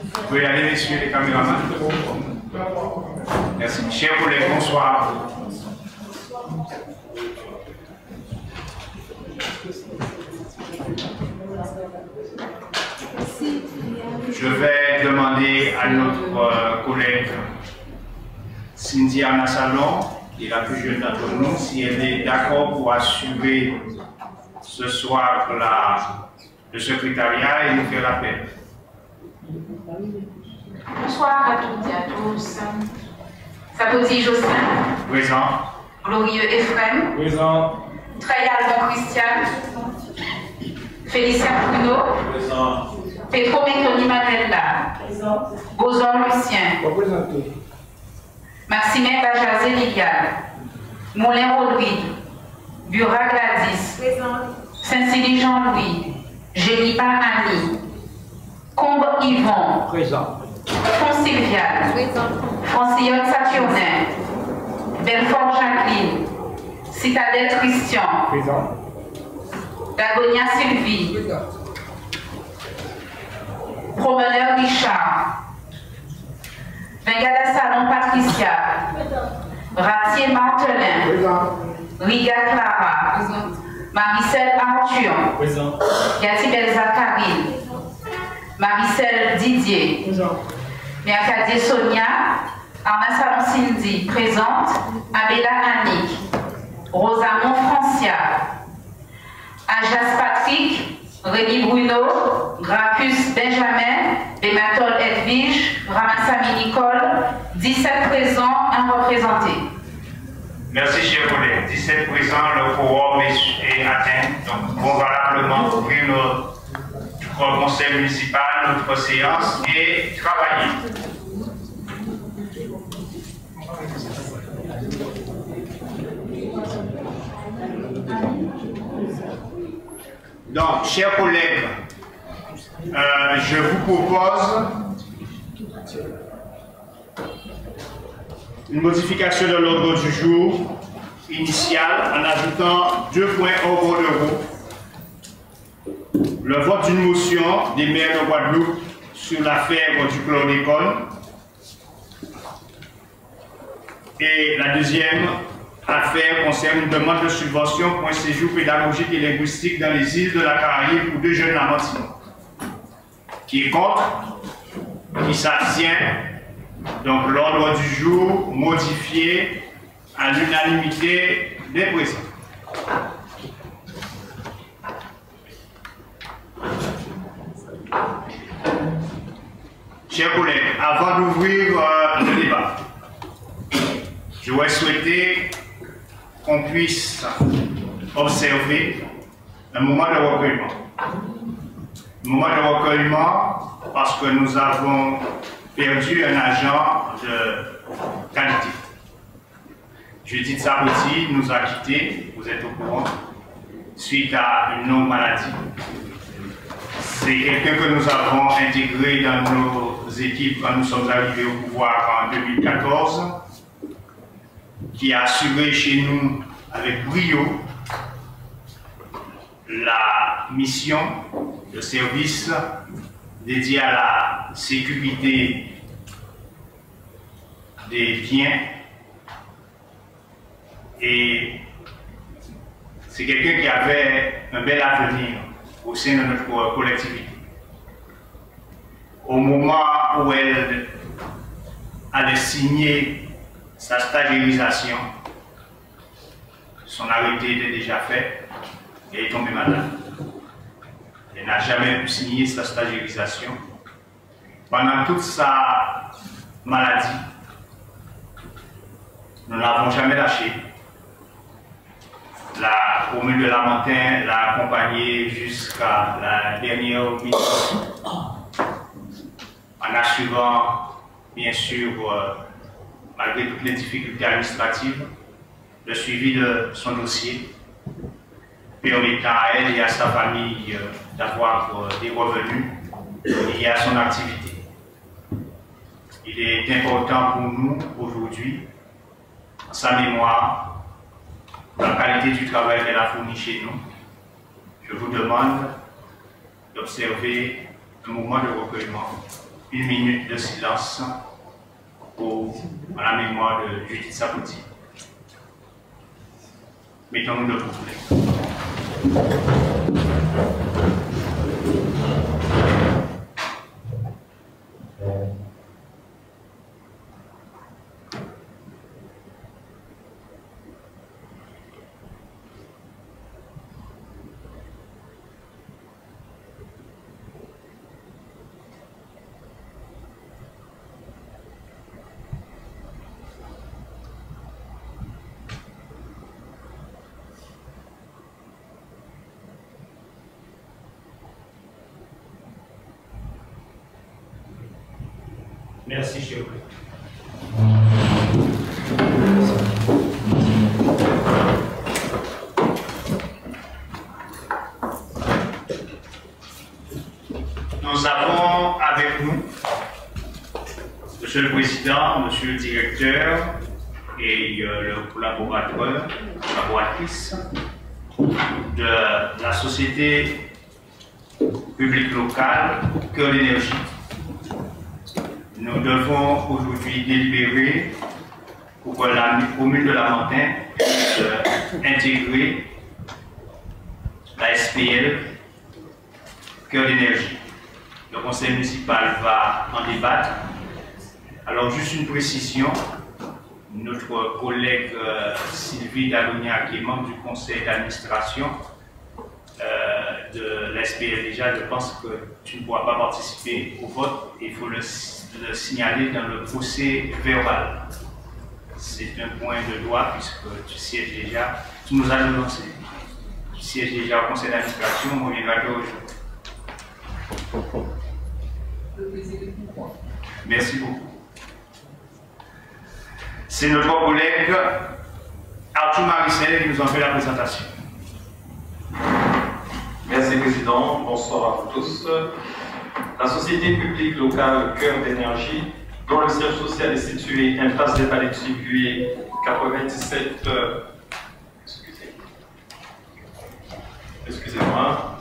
Vous pouvez aller, messieurs les caméramans. Merci. Chers collègues, bonsoir. Je vais demander à notre collègue Cindy Anna Salon, qui est la plus jeune d'entre nous, si elle est d'accord pour assurer ce soir le secrétariat et nous faire l'appel. Bonsoir à toutes et à tous. Sapoti Jocelyn. Présent. Glorieux Ephraim. Présent. Trayalban Christian. Félicien Bruno. Présent. Petro Méconi Manella. Présent. Bozor Lucien. Représenté. Maximin Bajazé Liliane. Moulin Rodrigue. Burat Gladys. Présent. Saint-Cyr Jean-Louis. Gélipa Annie. Combe Yvon. Présent. Fonsylviane. Présent. Francillon Saturnin. Belfort Jacqueline. Citadelle Christian. Présent. Dagonia Sylvie. Présent. Promeneur Richard. Bengala Salon Patricia. Ratier Martelin. Présent. Riga Clara. Maricel Arthur. Présent. Gatibel Zachary. Maricel Didier. Présent. Mercadier Sonia. Arna Salon Cindy. Présente. Abella Annick. Rosamond Francia. Ajas Patrick. Rémi Bruno. Gracchus Benjamin. Bématol Edwige. Ramassami Nicole. 17 présents, 1 représenté. Merci, chers collègues. 17 présents, le quorum est atteint. Donc, on va rapidement ouvrir notre conseil municipal, notre séance et travailler. Donc, chers collègues, je vous propose une modification de l'ordre du jour initial en ajoutant 2 points ordre de jour. Le vote d'une motion des maires de Guadeloupe sur l'affaire du chlordécone. Et la deuxième affaire concerne une demande de subvention pour un séjour pédagogique et linguistique dans les îles de la Caraïbe pour 2 jeunes Lamentinois. Qui est contre? Qui s'abstient? Donc l'ordre du jour modifié à l'unanimité des présents. Chers collègues, avant d'ouvrir le débat, j'aurais souhaité qu'on puisse observer un moment de recueillement. Un moment de recueillement parce que nous avons perdu un agent de qualité. Judith Sapoti nous a quittés, vous êtes au courant, suite à une longue maladie. C'est quelqu'un que nous avons intégré dans nos équipes quand nous sommes arrivés au pouvoir en 2014, qui a assuré chez nous avec brio la mission de service dédié à la sécurité des biens. Et c'est quelqu'un qui avait un bel avenir au sein de notre collectivité. Au moment où elle allait signer sa stagérisation, son arrêté était déjà fait et elle est tombée malade. Elle n'a jamais pu signer sa stagérisation. Pendant toute sa maladie, Nous n'avons jamais lâché. La commune de Lamentin l'a accompagné jusqu'à la dernière minute en assurant, bien sûr, malgré toutes les difficultés administratives, le suivi de son dossier, permettant à elle et à sa famille d'avoir des revenus liés à son activité. Il est important pour nous aujourd'hui, en sa mémoire, la qualité du travail qu'elle a fourni chez nous. Je vous demande d'observer un moment de recueillement, une minute de silence pour la mémoire de Judith Sapoti. Mettons-nous debout, s'il vous plaît. Merci, chérie. Nous avons avec nous Monsieur le Président, Monsieur le Directeur et le collaborateur, collaboratrice de la Société publique locale Cœur d'énergie. Nous devons aujourd'hui délibérer pour que la commune de Lamentin puisse intégrer la SPL Cœur d'énergie. Le conseil municipal va en débattre. Alors, juste une précision, notre collègue Sylvie Dadonia, qui est membre du conseil d'administration de la SPL déjà, je pense que tu ne pourras pas participer au vote. Il faut le signaler dans le procès verbal. C'est un point de droit puisque tu sièges déjà, tu nous as annoncé, tu sièges déjà au conseil d'administration, on viendra te rejoindre. Merci beaucoup. C'est notre collègue Arthur Maricel qui nous en fait la présentation. Merci Président, bonsoir à vous tous. La société publique locale Cœur d'énergie, dont le siège social est situé impasse des Palais de Figuier 97. Excusez-moi.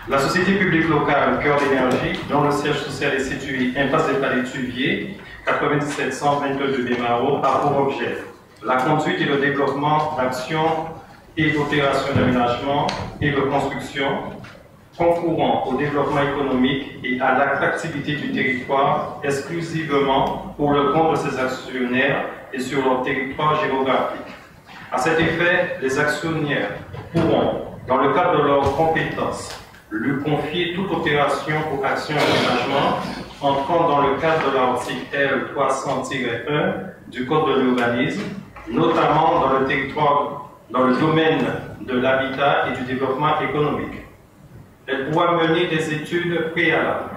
La société publique locale Cœur d'énergie, dont le siège social est situé impasse des Palais de Figuier 97 122 de Bémaro, a pour objet la conduite et le développement d'actions et d'opérations d'aménagement et de construction concourant au développement économique et à l'attractivité du territoire exclusivement pour le compte de ses actionnaires et sur leur territoire géographique. À cet effet, les actionnaires pourront, dans le cadre de leurs compétences, lui confier toute opération ou action d'aménagement entrant dans le cadre de l'article L 300-1 du Code de l'urbanisme, notamment dans le territoire, dans le domaine de l'habitat et du développement économique. Elle pourra mener des études préalables.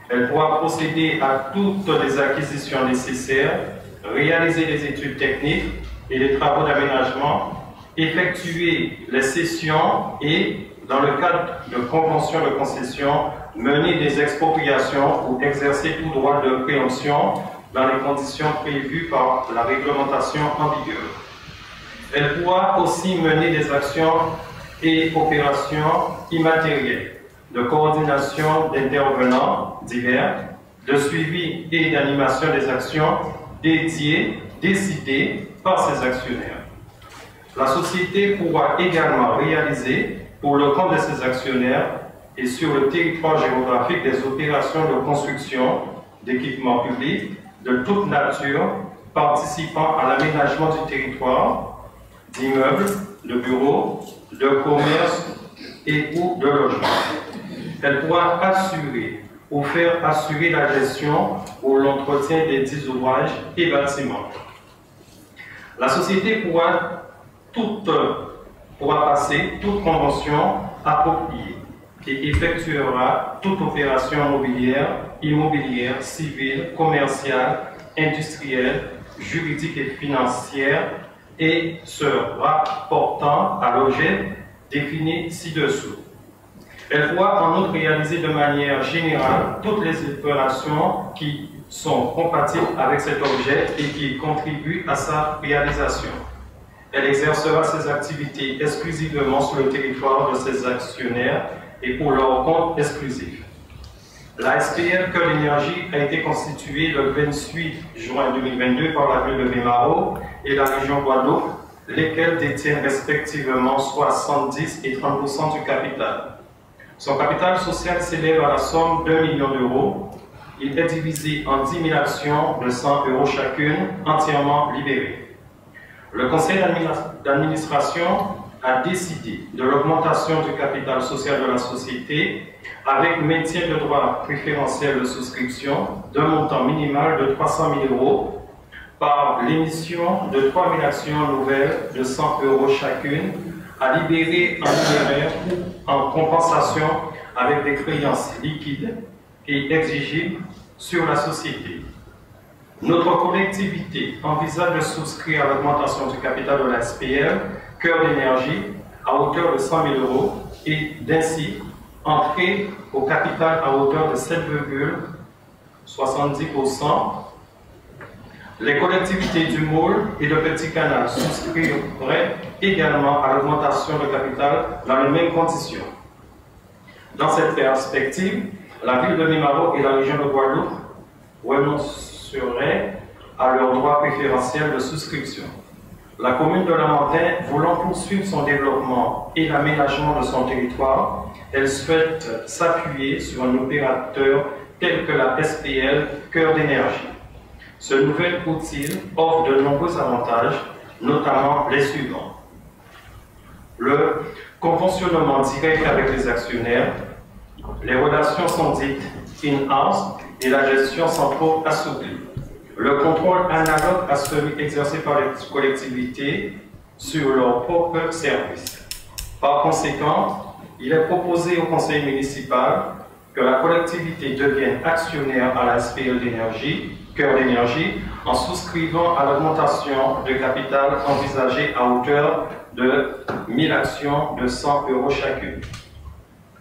Elle pourra procéder à toutes les acquisitions nécessaires, réaliser des études techniques et des travaux d'aménagement, effectuer les cessions et, dans le cadre de conventions de concession, mener des expropriations ou exercer tout droit de préemption dans les conditions prévues par la réglementation en vigueur. Elle pourra aussi mener des actions et opérations immatérielles, de coordination d'intervenants divers, de suivi et d'animation des actions dédiées, décidées par ses actionnaires. La société pourra également réaliser, pour le compte de ses actionnaires et sur le territoire géographique, des opérations de construction d'équipements publics de toute nature participant à l'aménagement du territoire, d'immeubles, de bureaux, de commerce et ou de logements. Elle pourra assurer ou faire assurer la gestion ou l'entretien des dits ouvrages et bâtiments. La société pourra passer toute convention appropriée et effectuera toute opération immobilière, civile, commerciale, industrielle, juridique et financière et se rapportant à l'objet défini ci-dessous. Elle pourra en outre réaliser de manière générale toutes les opérations qui sont compatibles avec cet objet et qui contribuent à sa réalisation. Elle exercera ses activités exclusivement sur le territoire de ses actionnaires et pour leur compte exclusif. La SPL Cœur d'Énergie a été constituée le 28 juin 2022 par la ville de Baie-Mahault et la région Guadeloupe, lesquels détiennent respectivement 70 et 30% du capital. Son capital social s'élève à la somme d'1 million d'euros. Il est divisé en 10 000 actions de 100 € chacune, entièrement libérées. Le conseil d'administration a décidé de l'augmentation du capital social de la société avec maintien de droit préférentiel de souscription d'un montant minimal de 300 000 € par l'émission de 3 000 actions nouvelles de 100 € chacune à libérer en numéraire ou en compensation avec des créances liquides et exigibles sur la société. Notre collectivité envisage de souscrire à l'augmentation du capital de la SPL Cœur d'Énergie à hauteur de 100 000 € et d'ainsi entrer au capital à hauteur de 7,70%. Les collectivités du Moule et de Petit Canal souscriraient également à l'augmentation de capital dans les mêmes conditions. Dans cette perspective, la ville de Baie-Mahault et la région de Guadeloupe renonceraient à leur droit préférentiel de souscription. La commune de Lamentin, voulant poursuivre son développement et l'aménagement de son territoire, elle souhaite s'appuyer sur un opérateur tel que la SPL Cœur d'Énergie. Ce nouvel outil offre de nombreux avantages, notamment les suivants. Le conventionnement direct avec les actionnaires, les relations sont dites in-house et la gestion sans trop assouplie. Le contrôle analogue à celui exercé par les collectivités sur leurs propres services. Par conséquent, il est proposé au conseil municipal que la collectivité devienne actionnaire à la SPL Cœur d'Énergie en souscrivant à l'augmentation de capital envisagée à hauteur de 1000 actions de 100 € chacune.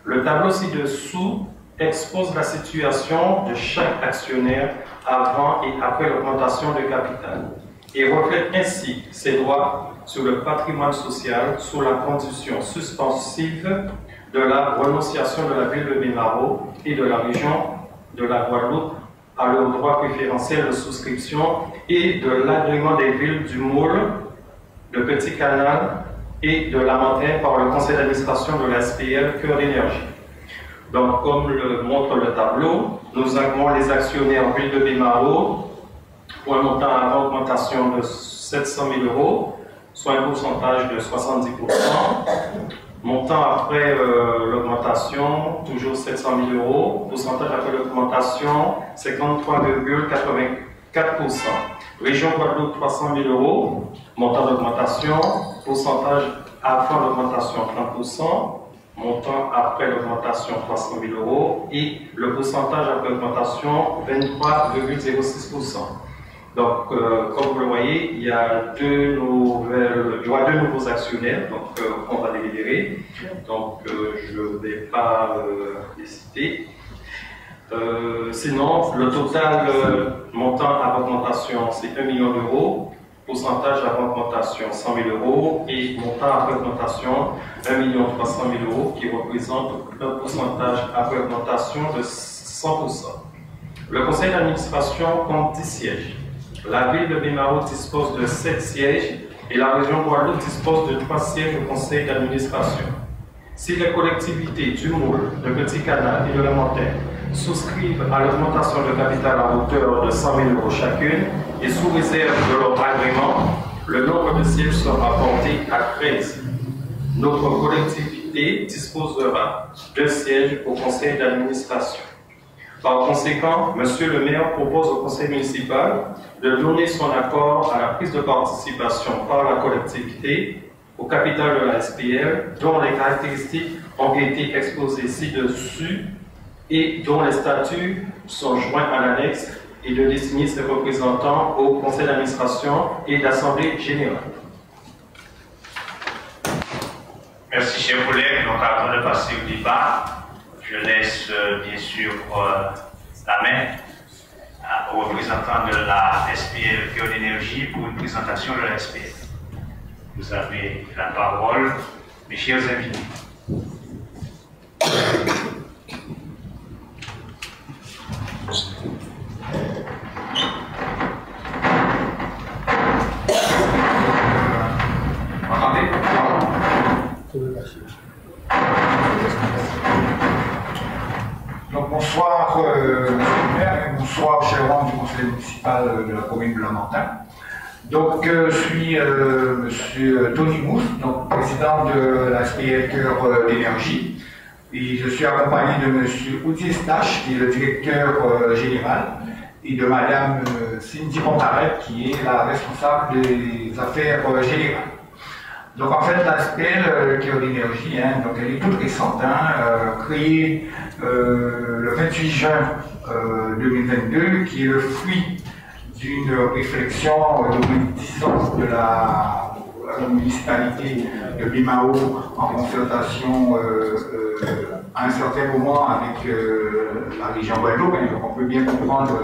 Le tableau ci-dessous expose la situation de chaque actionnaire avant et après l'augmentation de capital et reflète ainsi ses droits sur le patrimoine social sous la condition suspensive de la renonciation de la ville de Baie-Mahault et de la région de la Guadeloupe à leur droit préférentiel de souscription et de l'agrément des villes du Moule, de Petit Canal et de Lamentin par le conseil d'administration de la SPL Cœur d'Énergie. Donc, comme le montre le tableau, nous avons les actionnaires ville de Baie-Mahault pour un montant avant augmentation de 700 000 €, soit un pourcentage de 70%. Montant après l'augmentation, toujours 700 000 €, pourcentage après l'augmentation, 53,84%. Région Guadeloupe, 300 000 €, montant d'augmentation, pourcentage avant l'augmentation, 30%. Montant après l'augmentation 300 000 € et le pourcentage après l'augmentation 23,06%. Donc, comme vous le voyez, il y a deux nouveaux actionnaires, donc on va délibérer. Donc, je ne vais pas les citer. Sinon, le total montant à augmentation, c'est 1 million d'euros. Pourcentage avant augmentation 100 000 € et montant après augmentation 1 300 000 € qui représente un pourcentage après augmentation de 100%. Le conseil d'administration compte 10 sièges. La ville de Baie-Mahault dispose de 7 sièges et la région Guadeloupe dispose de 3 sièges au conseil d'administration. Si les collectivités du Moule, de Petit Canal et de Lamentin souscrivent à l'augmentation de capital à hauteur de 100 000 € chacune et sous réserve de leur agrément, le nombre de sièges sera porté à 13. Notre collectivité disposera de sièges au conseil d'administration. Par conséquent, Monsieur le maire propose au conseil municipal de donner son accord à la prise de participation par la collectivité au capital de la SPL, dont les caractéristiques ont été exposées ci-dessus et dont les statuts sont joints à l'annexe, et de désigner ses représentants au conseil d'administration et d'assemblée générale. Merci, chers collègues. Donc, avant de passer au débat, je laisse bien sûr la main aux représentants de la SPL Cœur d'énergie pour une présentation de la SPL. Vous avez la parole, mes chers invités. Donc bonsoir Monsieur le maire et bonsoir chers membres du conseil municipal de la commune de Lamentin. Donc je suis Monsieur Tony Mousse, donc président de la SPL Cœur d'énergie, et je suis accompagné de Monsieur Oudier Stache, qui est le directeur général, et de Madame Cindy Pontaret, qui est la responsable des affaires générales. Donc en fait, la SPL Cœur d'énergie, donc elle est toute récente, créée le 28 juin 2022, qui est le fruit d'une réflexion de 10 ans de la municipalité de Bimao en concertation à un certain moment avec la région Guadeloupe. Donc on peut bien comprendre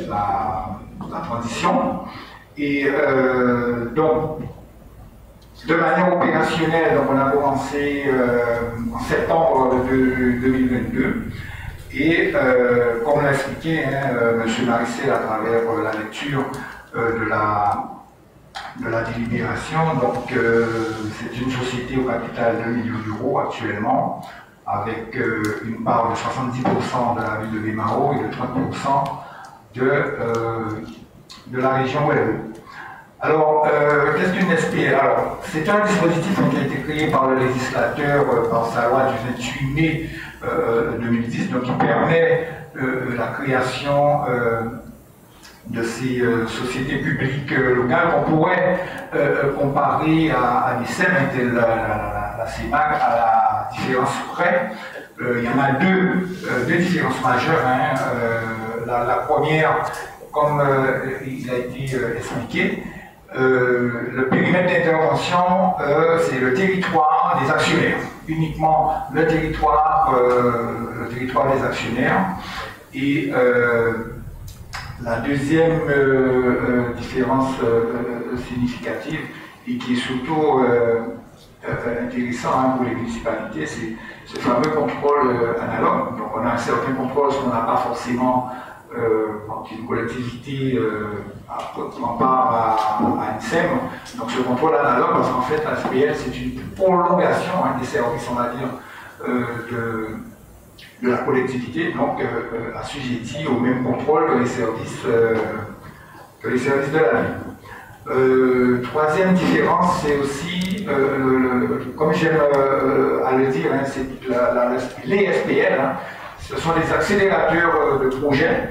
la transition. Et donc, de manière opérationnelle, donc on a commencé en septembre 2022 et comme l'a expliqué M. Marissel à travers la lecture de la délibération, donc c'est une société au capital de 2 millions d'euros actuellement, avec une part de 70% de la ville de Bimao et de 30% de la région Guadeloupe. Alors, qu'est-ce qu'une SPL? Alors, c'est un dispositif qui a été créé par le législateur par sa loi du 28 mai 2010, donc qui permet la création de ces sociétés publiques locales qu'on pourrait comparer à des SEM, la CEMAC, à la différence près. Il y en a deux différences majeures. La première, comme il a été expliqué, le périmètre d'intervention, c'est le territoire des actionnaires, uniquement le territoire des actionnaires. Et la deuxième différence significative, et qui est surtout intéressant pour les municipalités, c'est ce fameux contrôle analogue. Donc on a un certain contrôle, ce qu'on n'a pas forcément quand une collectivité prend part à une SEM. Donc ce contrôle analogue, parce qu'en fait la SPL c'est une prolongation des services, on va dire, de la collectivité, donc assujetti au même contrôle que les services de la ville. Troisième différence, c'est aussi, comme j'aime à le dire, c'est les SPL, ce sont des accélérateurs de projets.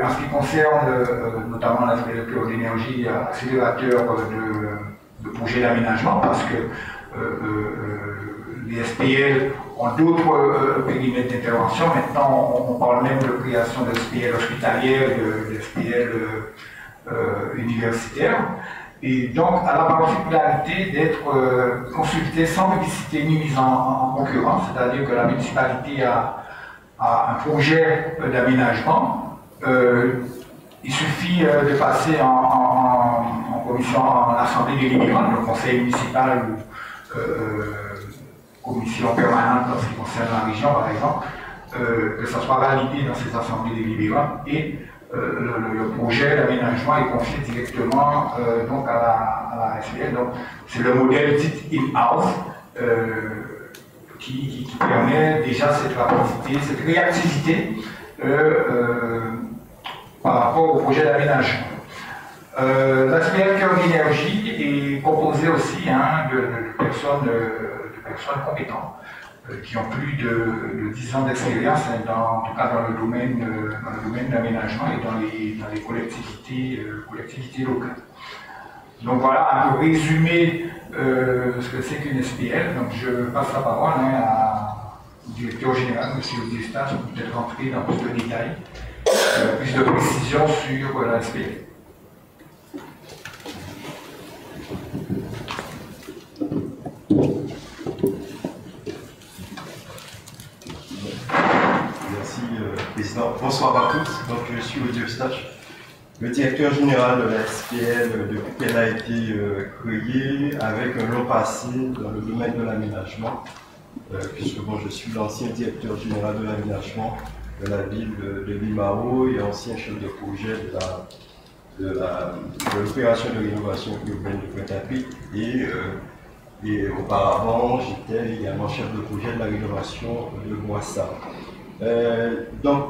En ce qui concerne notamment la SPL Cœur d'énergie, accélérateur de projets d'aménagement, parce que les SPL ont d'autres périmètres d'intervention. Maintenant, on parle même de création de SPL hospitalière, de SPL universitaire. Et donc, à la particularité d'être consulté sans publicité ni mise en concurrence, c'est-à-dire que la municipalité a un projet d'aménagement. Il suffit de passer en commission, en assemblée délibérante, le conseil municipal ou commission permanente en ce qui concerne la région par exemple, que ça soit validé dans ces assemblées délibérantes et le projet d'aménagement est confié directement donc à la SPL. Donc c'est le modèle dit in-house qui permet déjà cette rapidité, cette réactivité par rapport au projet d'aménagement. La SPL Cœur d'énergie est composée aussi de personnes compétentes. qui ont plus de 10 ans d'expérience, en tout cas dans le domaine de l'aménagement et dans les collectivités locales. Donc voilà, un peu résumé ce que c'est qu'une SPL. Donc je passe la parole au directeur général, M. Eustache, pour peut-être rentrer dans plus de détails, plus de précisions sur la SPL. Merci, Président. Bonsoir à tous. Donc, je suis Olivier Eustache, le directeur général de la SPL depuis qu'elle a été créée, avec un long passé dans le domaine de l'aménagement, puisque bon, je suis l'ancien directeur général de l'aménagement de la ville de Limao et ancien chef de projet de l'opération de rénovation urbaine de Pointe-à-Pitre et auparavant, j'étais également chef de projet de la rénovation de Boissard. Donc,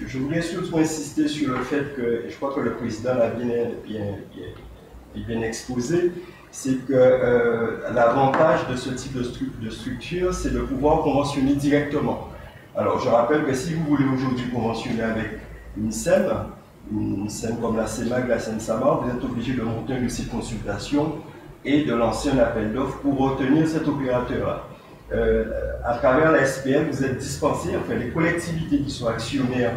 je voulais surtout insister sur le fait que, et je crois que le président l'a bien exposé, c'est que l'avantage de ce type de structure, c'est de pouvoir conventionner directement. Alors, je rappelle que si vous voulez aujourd'hui conventionner avec une SEM comme la CEMAG, la Seine-Saint-Marc, vous êtes obligé de monter un dossier de consultation et de lancer un appel d'offres pour retenir cet opérateur-là. À travers la SPL, vous êtes dispensé, enfin les collectivités qui sont actionnaires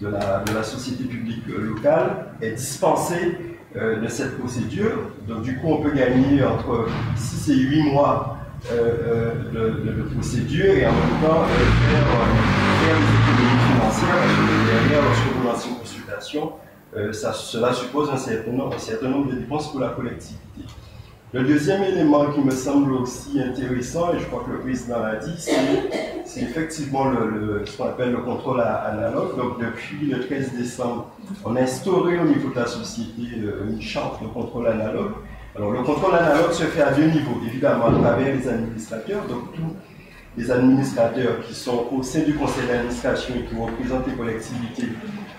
de la société publique locale est dispensée de cette procédure. Donc du coup, on peut gagner entre 6 et 8 mois de procédure et en même temps faire des économies financières, parce que derrière, lorsque vous lancez une consultation, cela suppose un certain nombre de dépenses pour la collectivité. Le deuxième élément qui me semble aussi intéressant, et je crois que le président l'a dit, c'est effectivement ce qu'on appelle le contrôle analogue. Donc depuis le 13 décembre, on a instauré au niveau de la société une charte de contrôle analogue. Alors le contrôle analogue se fait à deux niveaux, évidemment à travers les administrateurs, donc tous les administrateurs qui sont au sein du conseil d'administration et qui représentent les collectivités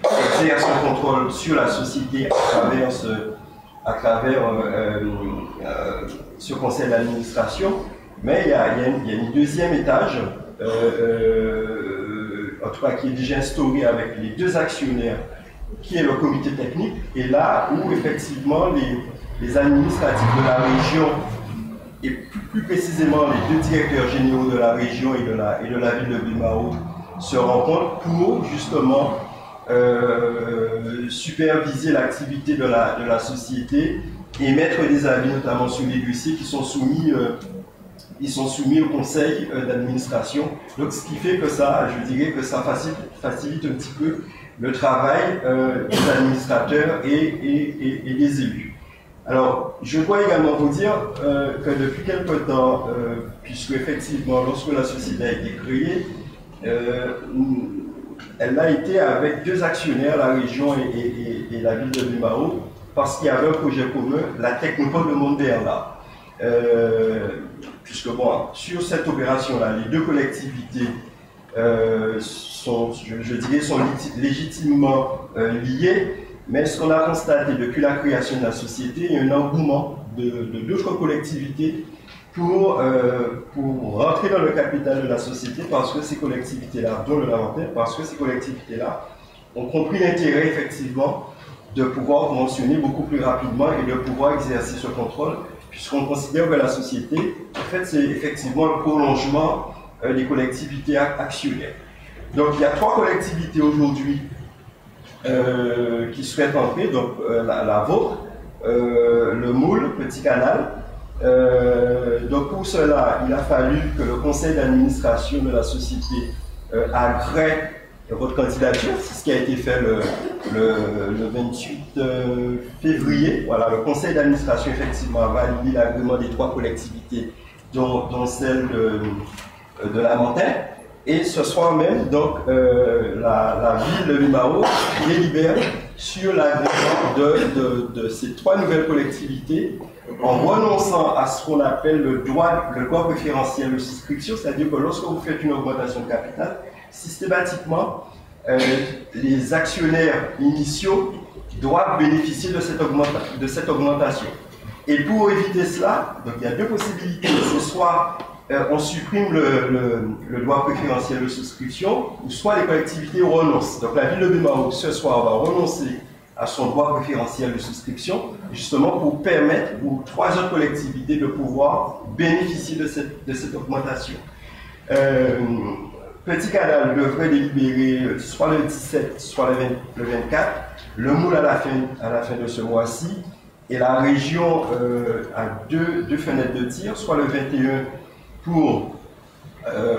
exercent un contrôle sur la société à travers ce conseil d'administration, mais il y a une deuxième étage, en tout cas qui est déjà instauré avec les deux actionnaires, qui est le comité technique, et là où effectivement les administratifs de la région, et plus précisément les deux directeurs généraux de la région et de la ville de Limao se rencontrent pour justement superviser l'activité de la société et mettre des avis notamment sur les dossiers qui sont soumis, au conseil d'administration. Donc ce qui fait que ça, je dirais que ça facilite un petit peu le travail des administrateurs et des élus. Alors, je dois également vous dire que depuis quelque temps, puisque effectivement, lorsque la société a été créée, elle a été avec deux actionnaires, la région et la ville de Limao, parce qu'il y avait un projet commun, la Technopole de Monderla. Puisque bon, sur cette opération-là, les deux collectivités sont légitimement liées, mais ce qu'on a constaté depuis la création de la société, il y a un engouement de d'autres collectivités pour rentrer dans le capital de la société, parce que ces collectivités-là, dont le Lamentin, parce que ces collectivités-là ont compris l'intérêt effectivement de pouvoir conventionner beaucoup plus rapidement et de pouvoir exercer ce contrôle, puisqu'on considère que la société, en fait, c'est effectivement un prolongement des collectivités actionnaires. Donc il y a trois collectivités aujourd'hui qui souhaitent entrer, donc la vôtre, le Moule, Petit Canal. Donc pour cela, il a fallu que le conseil d'administration de la société agrée votre candidature. C'est ce qui a été fait le 28 février. Voilà, le conseil d'administration effectivement a validé l'agrément des trois collectivités, dont celle de Lamentin. Et ce soir même, donc, la ville de Limao délibère sur l'agrément de ces trois nouvelles collectivités en renonçant à ce qu'on appelle le droit préférentiel de souscription, c'est-à-dire que lorsque vous faites une augmentation de capital, systématiquement, les actionnaires initiaux doivent bénéficier de cette augmentation. Et pour éviter cela, donc, il y a deux possibilités. C'est soit on supprime le droit préférentiel de souscription, ou soit les collectivités renoncent. Donc la ville de Baie-Mahault, ce soir, va renoncer à son droit préférentiel de souscription, justement pour permettre aux 3 autres collectivités de pouvoir bénéficier de cette augmentation. Petit Canal devrait délibérer soit le 17, soit le 24, le Moule à la fin de ce mois-ci, et la région a deux fenêtres de tir, soit le 21 pour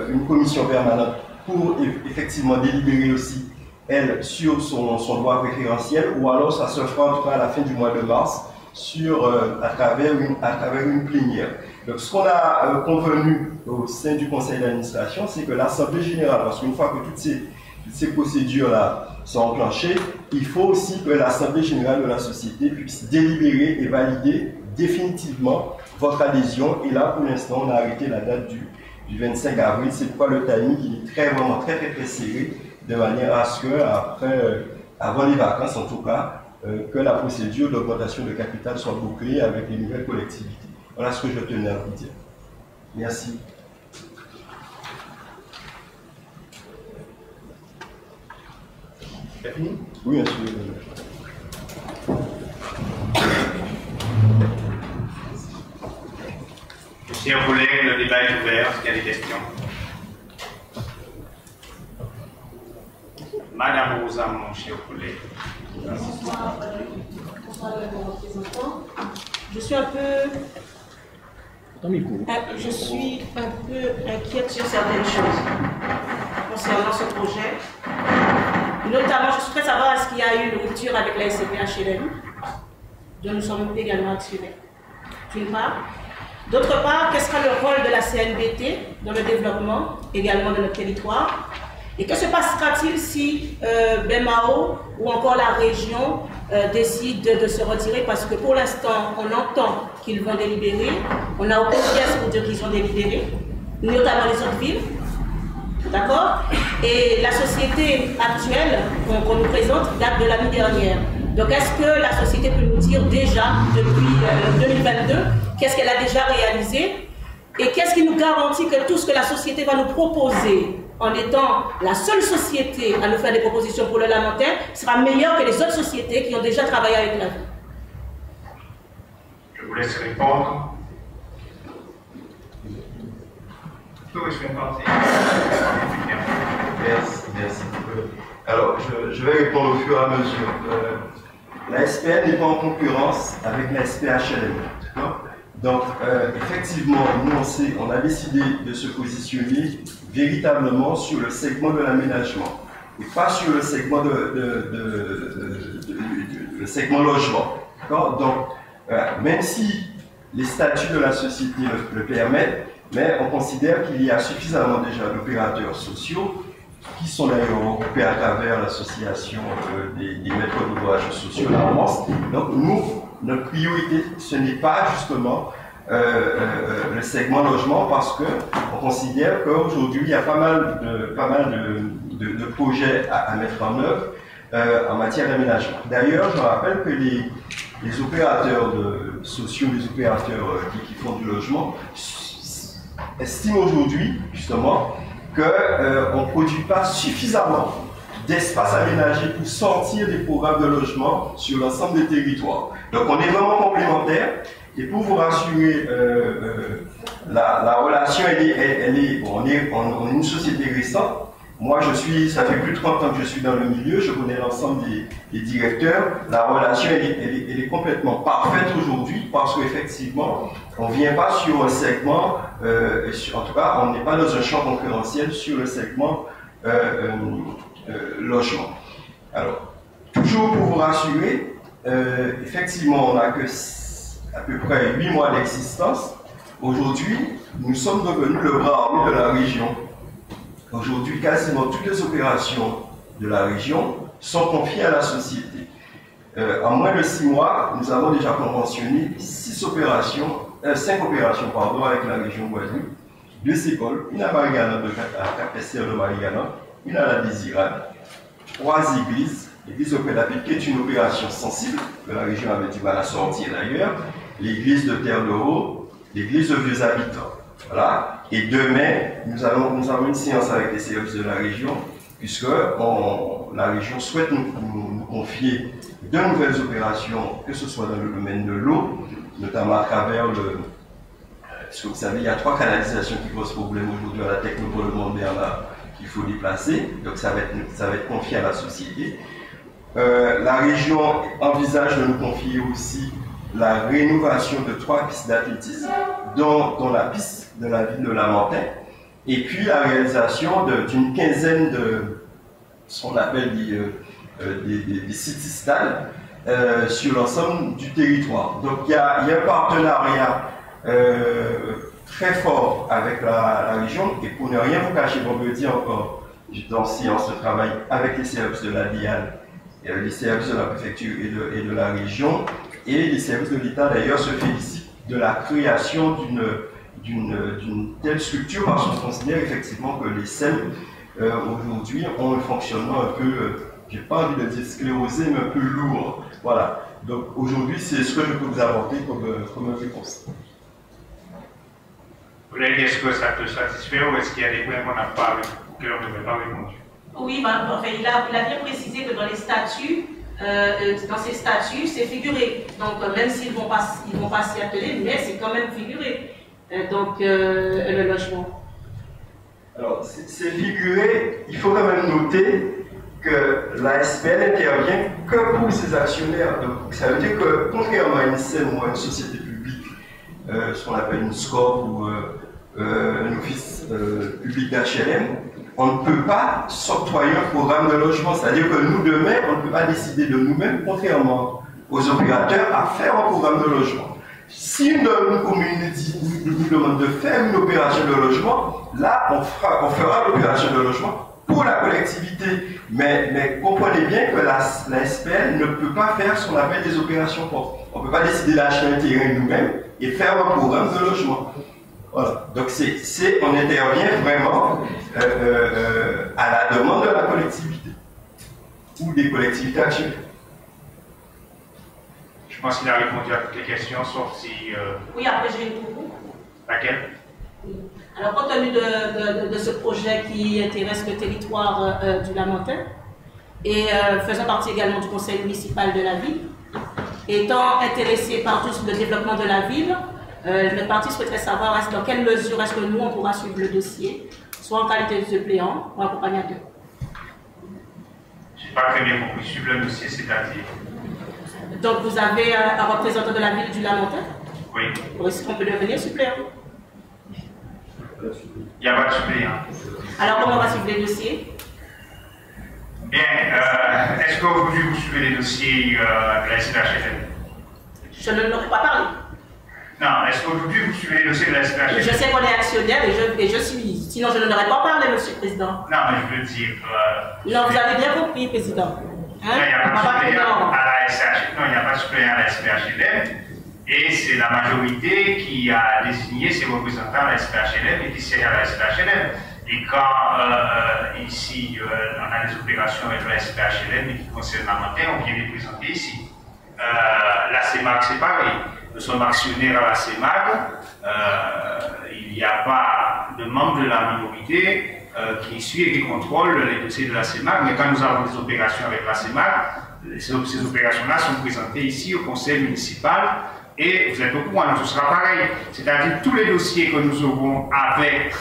une commission permanente pour effectivement délibérer aussi elle sur son droit préférentiel, ou alors ça se fera en tout cas à la fin du mois de mars à travers une plénière. Donc ce qu'on a convenu au sein du conseil d'administration, c'est que l'Assemblée générale, parce qu'une fois que toutes ces procédures-là sont enclenchées, il faut aussi que l'Assemblée générale de la société puisse délibérer et valider définitivement votre adhésion. Et là, pour l'instant, on a arrêté la date du 25 avril. C'est pourquoi le timing est vraiment très serré, de manière à ce que, avant les vacances en tout cas, que la procédure d'augmentation de capital soit bouclée avec les nouvelles collectivités. Voilà ce que je tenais à vous dire. Merci. C'est fini? Oui, bien sûr. Chers collègues, le débat est ouvert. Est-ce qu'il y a des questions? Madame Rosa, mon cher collègue. Bonsoir, le représentant. Je suis un peu inquiète sur certaines choses concernant ce projet. Notamment, je souhaiterais savoir est-ce qu'il y a eu une rupture avec la SCPHLM, dont nous sommes également actionnaires, d'une part. D'autre part, quel sera le rôle de la CNBT dans le développement également de notre territoire? Et que se passera-t-il si Baie-Mahault ou encore la région décide de se retirer? Parce que pour l'instant, on entend qu'ils vont délibérer. On n'a aucune pièce pour dire qu'ils ont délibéré, notamment les autres villes. D'accord? Et la société actuelle qu'on nous présente date de l'année dernière. Donc est-ce que la société peut nous dire déjà, depuis 2022, qu'est-ce qu'elle a déjà réalisé? Et qu'est-ce qui nous garantit que tout ce que la société va nous proposer, en étant la seule société à nous faire des propositions pour le Lamentin, sera meilleure que les autres sociétés qui ont déjà travaillé avec la ville? Je vous laisse répondre. Merci. Alors, je vais répondre au fur et à mesure. La SPL n'est pas en concurrence avec la SPHLM. Donc, effectivement, nous, on a décidé de se positionner véritablement sur le segment de l'aménagement et pas sur le segment le segment logement. Donc, même si les statuts de la société le permettent, mais on considère qu'il y a suffisamment déjà d'opérateurs sociaux qui sont d'ailleurs regroupés à travers l'association des maîtres d'ouvrage sociaux, la France. Donc nous, notre priorité, ce n'est pas justement le segment logement, parce qu'on considère qu'aujourd'hui, il y a pas mal de projets à mettre en œuvre en matière d'aménagement. D'ailleurs, je rappelle que les opérateurs sociaux, les opérateurs qui font du logement, estiment aujourd'hui, justement, qu'on ne produit pas suffisamment d'espace aménagé pour sortir des programmes de logement sur l'ensemble des territoires. Donc on est vraiment complémentaires. Et pour vous rassurer, la relation, on est une société récente. Moi, ça fait plus de 30 ans que je suis dans le milieu, je connais l'ensemble des directeurs. La relation, elle est complètement parfaite aujourd'hui, parce qu'effectivement, on ne vient pas sur un segment, en tout cas, on n'est pas dans un champ concurrentiel sur le segment logement. Alors, toujours pour vous rassurer, effectivement, on n'a que à peu près 8 mois d'existence. Aujourd'hui, nous sommes devenus le bras armé de la région. Aujourd'hui, quasiment toutes les opérations de la région sont confiées à la société. En moins de 6 mois, nous avons déjà conventionné 5 opérations avec la région Guadeloupe, 2 écoles, une à Marie-Galante, à Cap-Esther de Marie-Galante, une à la Désirade, 3 églises, l'église de Pédapide, qui est une opération sensible, que la région avait du mal à sortir d'ailleurs, l'église de Terre de Haut, l'église de Vieux Habitants. Voilà. Et demain, nous avons une séance avec les services de la région, puisque la région souhaite nous confier de nouvelles opérations, que ce soit dans le domaine de l'eau, notamment à travers parce que vous savez, il y a 3 canalisations qui posent problème aujourd'hui à la Technopole Mont-Bernard qu'il faut déplacer, donc ça va être confié à la société. La région envisage de nous confier aussi la rénovation de 3 pistes d'athlétisme, dont la piste de la ville de Lamentin, et puis la réalisation d'une quinzaine de ce qu'on appelle des city-stades sur l'ensemble du territoire. Donc il y a un partenariat très fort avec la région, et pour ne rien vous cacher, vendredi encore, j'étais en séance de travail avec les services de la DIAN, les services de la préfecture et de la région, et les services de l'État d'ailleurs se félicitent de la création d'une telle structure, parce qu'on considère effectivement que les SEM aujourd'hui ont un fonctionnement un peu, j'ai pas envie de dire sclérosé, mais un peu lourd. Voilà. Donc aujourd'hui, c'est ce que je peux vous apporter comme réponse. Est-ce que ça te satisfait ou est-ce qu'il y a des points qu'on n'a pas, auxquels on ne devait pas répondre? Oui, enfin, il a bien précisé que dans les statuts, dans ces statuts, c'est figuré. Donc, même s'ils ne vont pas s'y atteler, mais c'est quand même figuré. Le logement. Alors, c'est figuré, il faut quand même noter que la SPL intervient que pour ses actionnaires. Donc, ça veut dire que, contrairement à une SEM ou à une société publique, ce qu'on appelle une SCOP ou un office public d'HLM, on ne peut pas s'octroyer un programme de logement. C'est-à-dire que nous, demain, on ne peut pas décider de nous-mêmes, contrairement aux opérateurs, à faire un programme de logement. Si une commune nous demande de faire une opération de logement, là, on fera l'opération de logement pour la collectivité. Mais comprenez bien que la SPL ne peut pas faire ce qu'on appelle des opérations propres. On ne peut pas décider d'acheter un terrain nous-mêmes et faire un programme de logement. Voilà. Donc on intervient vraiment à la demande de la collectivité ou des collectivités actionnaires. Je pense qu'il a répondu à toutes les questions, sauf si... Oui, après j'ai une pour vous. Laquelle? Oui. Alors, compte tenu de ce projet qui intéresse le territoire du Lamentin, et faisant partie également du conseil municipal de la ville, étant intéressé par tout le développement de la ville, le parti souhaiterait savoir dans quelle mesure est-ce que nous, on pourra suivre le dossier, soit en qualité de suppléant ou accompagnateur. Je n'ai pas très bien compris. Suivre le dossier, c'est-à-dire... Donc, vous avez un représentant de la ville du Lamentin? Oui. Est-ce qu'on peut devenir suppléant? Il n'y a pas de suppléant. Alors, comment on va suivre les dossiers? Bien, est-ce qu'aujourd'hui vous suivez les dossiers de la SPHLM? Je ne leur ai pas parlé. Non, est-ce qu'aujourd'hui vous suivez les dossiers de la SPHLM? Je sais qu'on est actionnaire et je suis. Sinon, je ne leur ai pas parlé, Monsieur le Président. Non, mais je veux dire... non, vous avez bien compris, Président. Hein? Non, il n'y a pas de suppléant à la SPHLM. Non, il n'y a pas de suppléant à la SPHLM. Et c'est la majorité qui a désigné ses représentants à la SPHLM et qui siègent à la SPHLM. Et quand ici on a des opérations avec la SPHLM et qui concernent Lamentin, on vient les présenter ici. La CEMAC, c'est pareil. Nous sommes actionnaires à la CEMAC. Il n'y a pas de membres de la minorité qui suit et qui contrôle les dossiers de la CEMAC. Mais quand nous avons des opérations avec la CEMAC, ces opérations-là sont présentées ici au conseil municipal. Et vous êtes au courant, ce sera pareil. C'est-à-dire tous les dossiers que nous aurons avec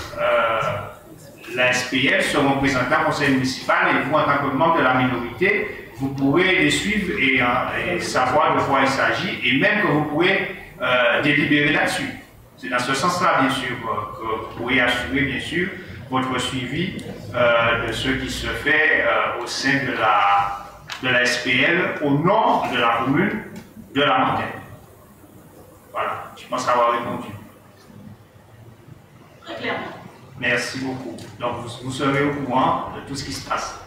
la SPL seront présentés au conseil municipal et vous, en tant que membre de la minorité, vous pourrez les suivre et savoir de quoi il s'agit et même que vous pourrez délibérer là-dessus. C'est dans ce sens-là, bien sûr, que vous pourrez assurer, bien sûr, votre suivi de ce qui se fait au sein de la SPL au nom de la commune de Lamentin. Voilà, je pense avoir répondu. Très clairement. Merci beaucoup. Donc, vous serez au courant de tout ce qui se passe.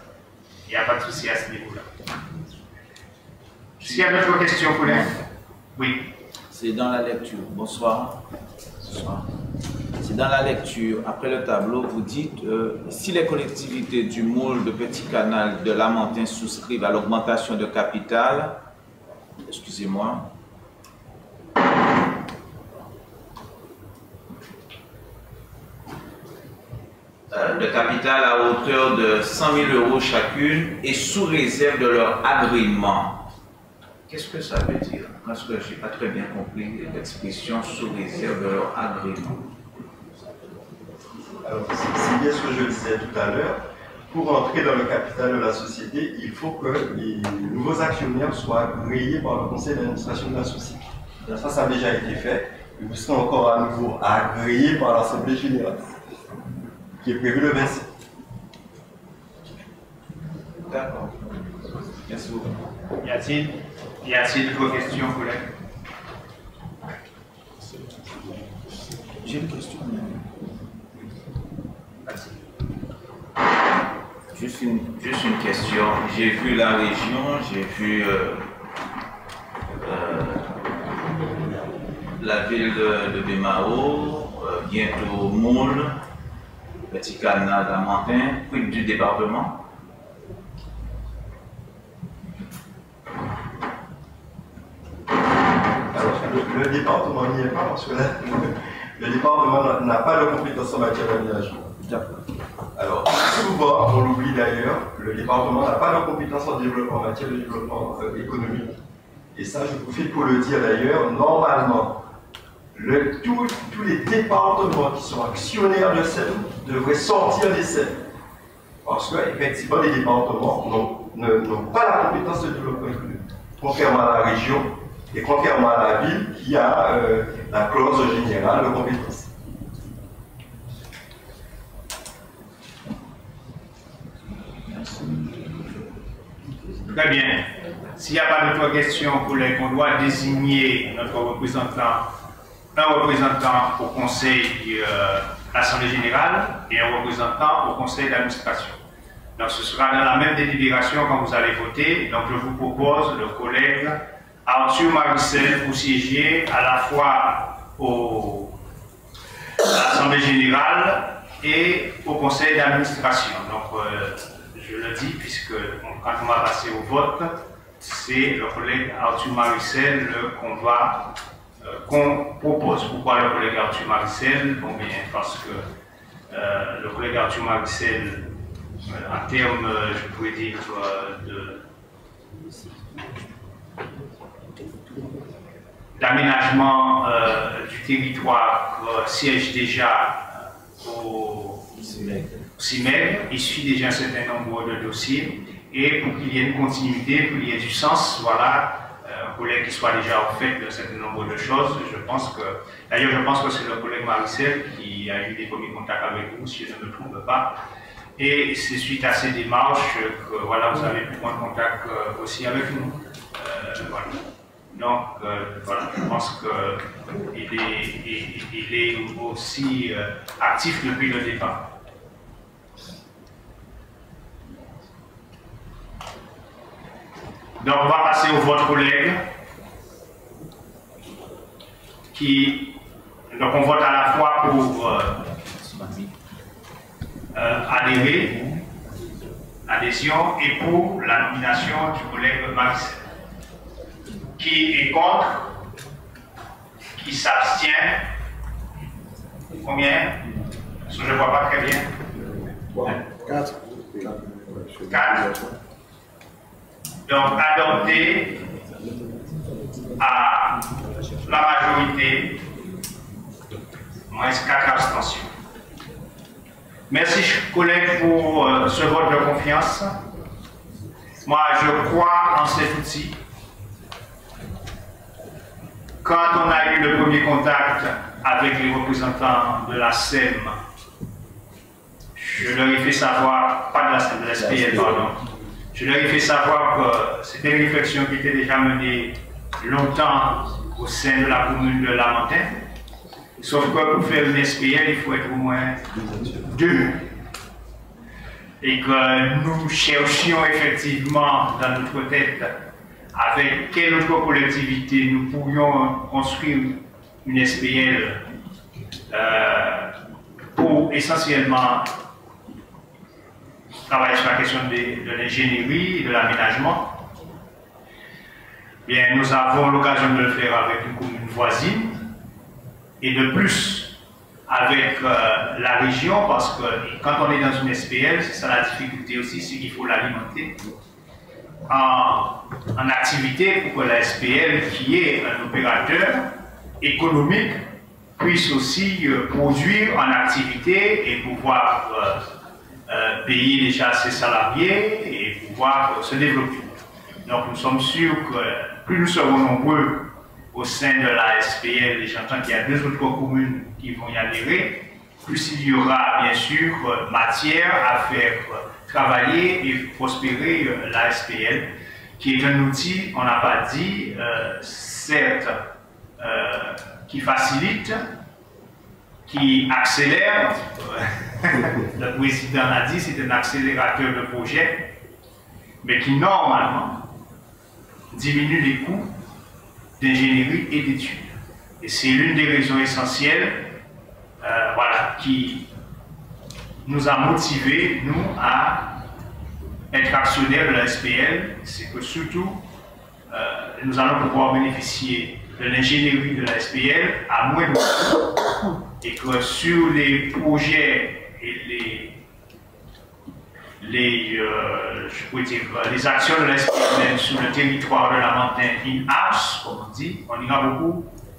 Il n'y a pas de souci à ce niveau-là. S'il y a d'autres questions, Colin? Oui. C'est dans la lecture. Bonsoir. Bonsoir. C'est dans la lecture. Après le tableau, vous dites si les collectivités du Moule de Petit Canal de Lamentin souscrivent à l'augmentation de capital, excusez-moi. de capital à hauteur de 100 000 € chacune et sous réserve de leur agrément. Qu'est-ce que ça veut dire? Parce que je n'ai pas très bien compris l'expression sous réserve de leur agrément. Alors, c'est bien ce que je disais tout à l'heure. Pour entrer dans le capital de la société, il faut que les nouveaux actionnaires soient agréés par le conseil d'administration de la société. Ça a déjà été fait. Et vous serez encore à nouveau agréés par l'Assemblée générale, qui est prévu le 27. D'accord. Merci beaucoup. Y a-t-il d'autres questions, collègues? J'ai une question. Juste une question. J'ai vu la région, j'ai vu la ville de Bémao, bientôt Moule, Petit Canal d'Amantin, puis du département. Alors, le département n'y est pas parce que le département n'a pas de compétences en matière d'aménagement. Alors, souvent, on l'oublie d'ailleurs, le département n'a pas de compétences en matière de développement économique. Et ça, je profite pour le dire d'ailleurs, normalement, tous les départements qui sont actionnaires de SEM devraient sortir des SEM. Parce qu'effectivement, les départements n'ont pas la compétence de développement économique, contrairement à la région et contrairement à la ville qui a la clause générale de compétence. Très bien. S'il n'y a pas d'autres questions, collègues, on doit désigner notre représentant, un représentant au conseil de l'Assemblée générale et un représentant au conseil d'administration. Donc ce sera dans la même délibération quand vous allez voter. Donc je vous propose le collègue Arthur Maricel pour siéger à la fois à l'Assemblée générale et au conseil d'administration. Donc je le dis puisque quand on va passer au vote, c'est le collègue Arthur Maricel qu'on propose. Pourquoi le collègue Arthur Maricel? Bon bien, parce que le collègue Arthur Maricel, en termes, je pourrais dire, d'aménagement du territoire, siège déjà au CIMEG, il suit déjà un certain nombre de dossiers, et pour qu'il y ait une continuité, pour qu'il y ait du sens, voilà, un collègue qui soit déjà au fait d'un certain nombre de choses, je pense que, d'ailleurs je pense que c'est le collègue Maricel qui a eu des premiers contacts avec vous, si je ne me trompe pas, et c'est suite à ces démarches que voilà, vous avez pu prendre contact aussi avec nous. Voilà. Donc voilà, je pense qu'il est aussi actif depuis le départ. Donc on va passer au vote, collègue. Donc on vote à la fois pour adhésion et pour la nomination du collègue Maricel. Qui est contre? Qui s'abstient? Combien? Parce que je ne vois pas très bien. 4. Donc adopté à la majorité, moins 4 abstentions. Merci collègues pour ce vote de confiance. Moi je crois en cet outil. Quand on a eu le premier contact avec les représentants de la SEM, je leur ai fait savoir, pas de la SEM, de l'SPL, pardon, je leur ai fait savoir que c'était une réflexion qui était déjà menée longtemps au sein de la commune de Lamentin. Sauf que pour faire une SPL, il faut être au moins 2. Et que nous cherchions effectivement dans notre tête avec quelle autre collectivité nous pourrions construire une SPL pour essentiellement travailler sur la question de l'ingénierie et de l'aménagement. Bien, nous avons l'occasion de le faire avec une commune voisine et de plus avec la région, parce que quand on est dans une SPL, c'est ça la difficulté aussi, c'est qu'il faut l'alimenter en activité pour que la SPL, qui est un opérateur économique, puisse aussi produire en activité et pouvoir payer déjà ses salariés et pouvoir se développer. Donc nous sommes sûrs que plus nous serons nombreux au sein de la SPL, et j'entends qu'il y a 2 autres communes qui vont y adhérer, plus il y aura bien sûr matière à faire travailler et prospérer la SPL, qui est un outil, on n'a pas dit, certes, qui facilite, qui accélère, le président l'a dit, c'est un accélérateur de projet, mais qui normalement diminue les coûts d'ingénierie et d'études. Et c'est l'une des raisons essentielles voilà, qui nous a motivés, nous, à être actionnaires de la SPL. C'est que surtout, nous allons pouvoir bénéficier de l'ingénierie de la SPL à moins de coûts. Et que sur les projets et je pourrais dire, les actions de la SPL sur le territoire de la montagne in-house, comme on dit, on ira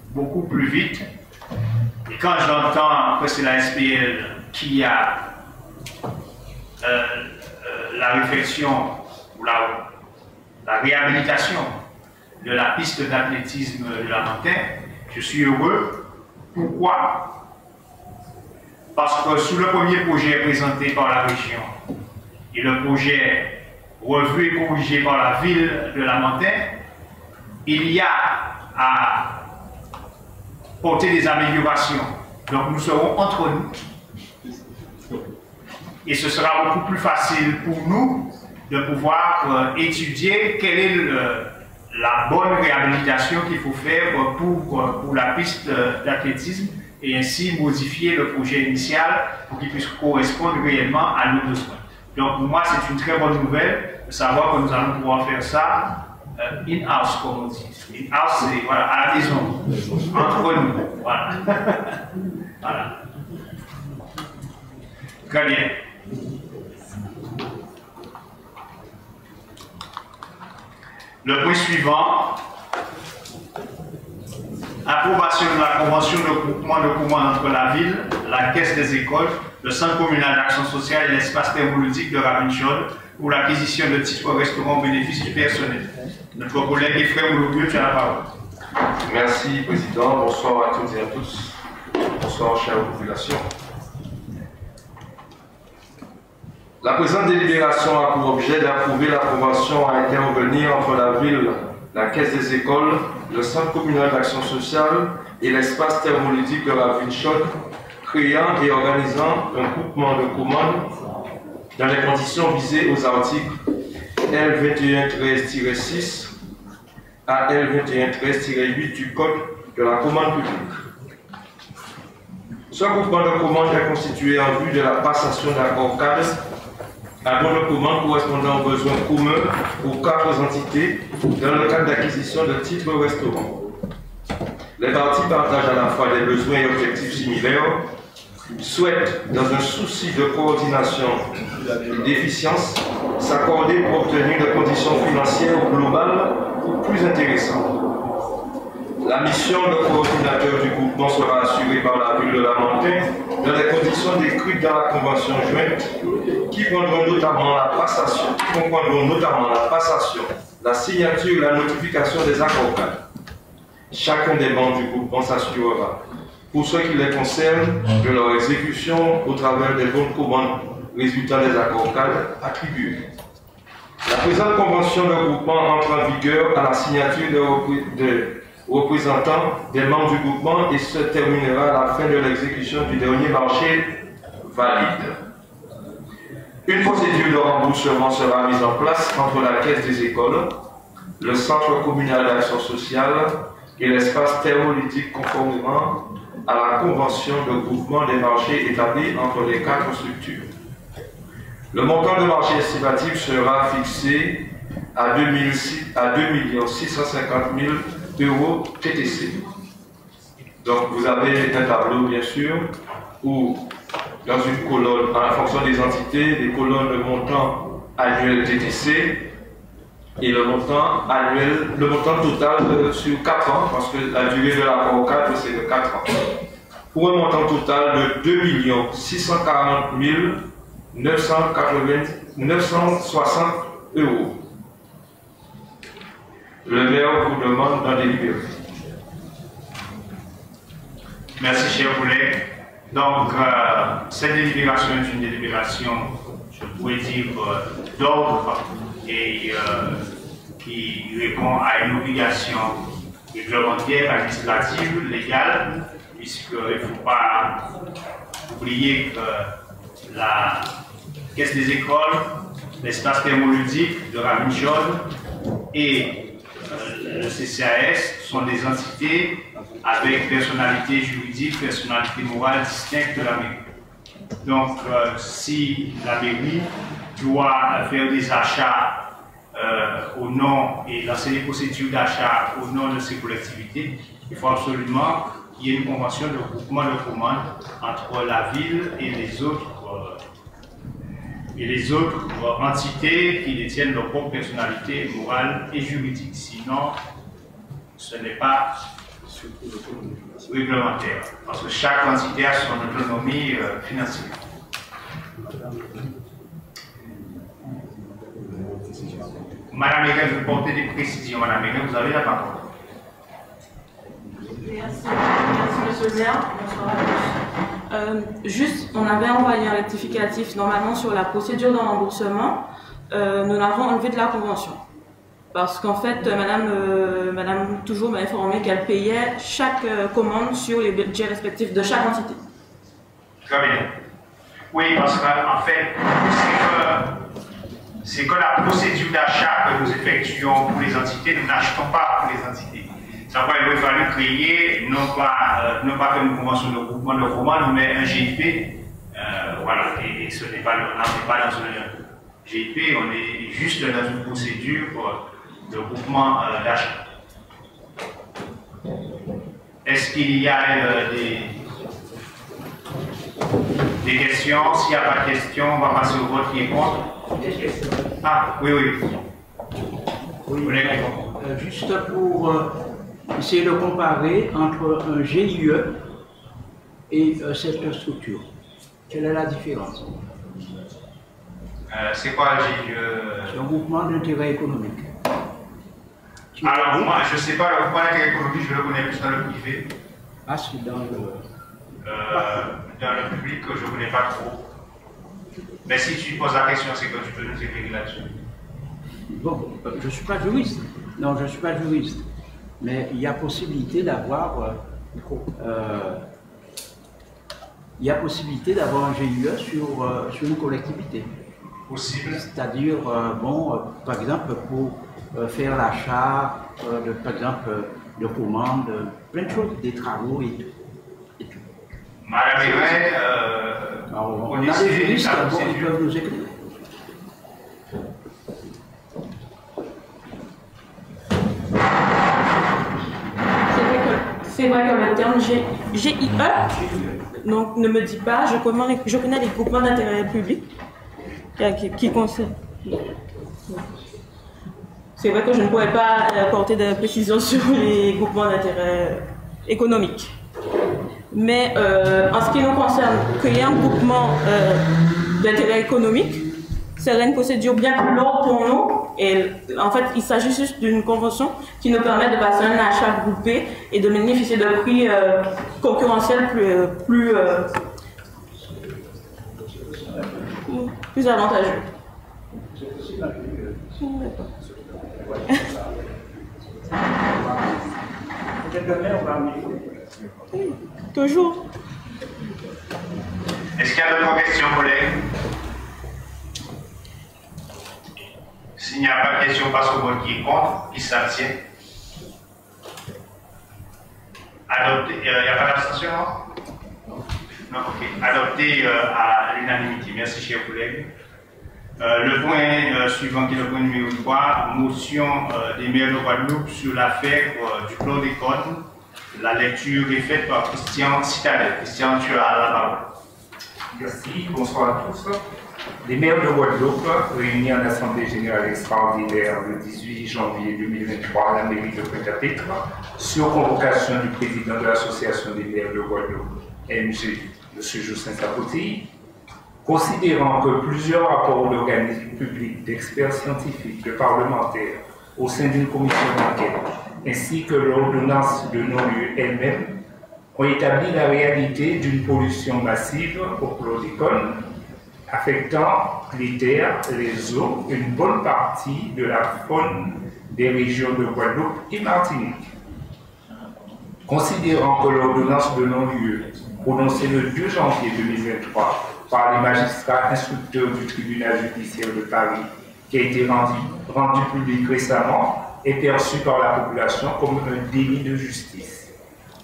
beaucoup plus vite. Et quand j'entends que c'est la SPL qui a la réflexion ou la réhabilitation de la piste d'athlétisme de la montagne, je suis heureux. Pourquoi? Parce que sous le premier projet présenté par la région et le projet revu et corrigé par la ville de la montagne, il y a à porter des améliorations. Donc nous serons entre nous. Et ce sera beaucoup plus facile pour nous de pouvoir étudier quelle est la bonne réhabilitation qu'il faut faire pour la piste d'athlétisme et ainsi modifier le projet initial pour qu'il puisse correspondre réellement à nos besoins. Donc pour moi, c'est une très bonne nouvelle de savoir que nous allons pouvoir faire ça in-house, comme on dit. In-house, c'est voilà, à la maison, entre nous. Voilà. Voilà. Très bien. Le point suivant, approbation de la convention de groupement de commandes entre la ville, la caisse des écoles, le centre communal d'action sociale et l'espace thermoludique de Ravenshaw pour l'acquisition de titres restaurants au bénéfice du personnel. Notre collègue Ephraim Ouloubiou, tu as la parole. Merci, Président. Bonsoir à toutes et à tous. Bonsoir, chère population. La présente délibération a pour objet d'approuver la convention à intervenir entre la ville, la caisse des écoles, le centre communal d'action sociale et l'espace thermoludique de Ravenshaw, créant et organisant un groupement de commandes dans les conditions visées aux articles L2113-6 à L2113-8 du Code de la commande publique. Ce groupement de commandes est constitué en vue de la passation d'accords cadres à bon de commande correspondant aux besoins communs aux 4 entités dans le cadre d'acquisition de titres restaurants. Les parties partagent à la fois des besoins et objectifs similaires, souhaitent, dans un souci de coordination et d'efficience, s'accorder pour obtenir des conditions financières globales plus intéressantes. La mission de coordinateur du groupement sera assurée par la ville de la montagne dans les conditions décrites dans la convention jointe qui comprendront notamment la passation, la signature et la notification des accords cadres. Chacun des membres du groupement s'assurera, pour ce qui les concerne, de leur exécution au travers des bons de commande résultant des accords cadres attribués. La présente convention de groupement entre en vigueur à la signature de représentants des membres du groupement et se terminera à la fin de l'exécution du dernier marché valide. Une procédure de remboursement sera mise en place entre la caisse des écoles, le centre communal d'action sociale et l'espace thermoludique conformément à la convention de groupement des marchés établie entre les 4 structures. Le montant de marché estimatif sera fixé à 2 650 000 euros TTC. Donc vous avez un tableau bien sûr où dans une colonne, en fonction des entités, des colonnes de montant annuel TTC et le montant annuel, le montant total sur 4 ans, parce que la durée de l'accord cadre c'est de 4 ans. Pour un montant total de 2 640 960 euros. Le maire vous demande d'en délibérer. Merci, chers collègues. Donc, cette délibération est une délibération, je pourrais dire, d'ordre et qui répond à une obligation réglementaire, administrative, légale, puisqu'il ne faut pas oublier que la Caisse des écoles, l'espace thermoludique de Ravine-Chaude et le CCAS sont des entités avec personnalité juridique, personnalité morale distincte de la mairie. Donc, si la mairie doit faire des achats au nom et lancer des procédures d'achat au nom de ces collectivités, il faut absolument qu'il y ait une convention de groupement de commandes entre la ville et les autres entités qui détiennent leur propre personnalité morale et juridique. Sinon, ce n'est pas réglementaire, parce que chaque entité a son autonomie financière. Madame Megan, vous portez des précisions. Madame Megan, vous avez la parole. Merci Monsieur le maire. Bonsoir à tous. Juste, on avait envoyé un rectificatif normalement sur la procédure de remboursement. Nous l'avons enlevé de la convention. Parce qu'en fait, Madame toujours m'a informé qu'elle payait chaque commande sur les budgets respectifs de chaque entité. Très bien. Oui, parce qu'en fait, c'est que la procédure d'achat que nous effectuons pour les entités, nous n'achetons pas pour les entités. Ça va, il a fallu créer, non pas une convention de groupement de commandes, mais un GIP. Voilà, et ce n'est pas, on n'est pas dans un GIP, on est juste dans une procédure de groupement d'achat. Est-ce qu'il y a des questions? S'il n'y a pas de questions, on va passer au vote qui est contre. Ah, oui. Juste pour essayer de comparer entre un GIE et cette structure. Quelle est la différence? C'est quoi le GIE? C'est un groupement d'intérêt économique. Alors, moi, je ne sais pas, le groupement d'intérêt économique, je le connais plus dans le privé. Ah, c'est dans le public, je ne connais pas trop. Mais si tu poses la question, c'est que tu peux nous éclairer là-dessus. Bon, je ne suis pas juriste. Non, je ne suis pas juriste. Mais il y a possibilité d'avoir un GIE sur une collectivité. Possible. C'est-à-dire, par exemple, pour faire l'achat, par exemple, de commandes, plein de choses, des travaux et tout. Madame Hérin, on a des juristes, ils peuvent nous éclairer. C'est vrai que le terme GIE donc, ne me dit pas, je connais les groupements d'intérêt public qui concernent. C'est vrai que je ne pourrais pas apporter de précisions sur les groupements d'intérêt économique. Mais en ce qui nous concerne, créer un groupement d'intérêt économique serait une procédure bien plus lourde pour nous. Et en fait, il s'agit juste d'une convention qui nous permet de passer un achat groupé et de bénéficier de prix concurrentiels plus avantageux. Oui, toujours. Est-ce qu'il y a d'autres questions, collègues? S'il n'y a pas de questions, on passe au vote qui est contre, qui s'abstient. Adopté. Il n'y a pas d'abstention, non? Non, ok. Adopté à l'unanimité. Merci, chers collègues. Le point suivant, qui est le point numéro 3, motion des maires de Guadeloupe sur l'affaire du chlordécone La lecture est faite par Christian Citadel. Christian, tu as la parole. Merci, bonsoir à tous. Les maires de Guadeloupe, réunis en Assemblée générale extraordinaire le 18 janvier 2023 à la mairie de Pointe-à-Pitre, sur convocation du président de l'Association des maires de Guadeloupe, MG, M. Jocelyn Sapoti, considérant que plusieurs rapports d'organismes publics, d'experts scientifiques, de parlementaires, au sein d'une commission d'enquête, ainsi que l'ordonnance de non-lieu elle-même, ont établi la réalité d'une pollution massive au chlordécone, affectant les terres, les eaux, une bonne partie de la faune des régions de Guadeloupe et Martinique. Considérant que l'ordonnance de non-lieu, prononcée le 2 janvier 2023 par les magistrats instructeurs du tribunal judiciaire de Paris, qui a été rendu public récemment, est perçue par la population comme un délit de justice.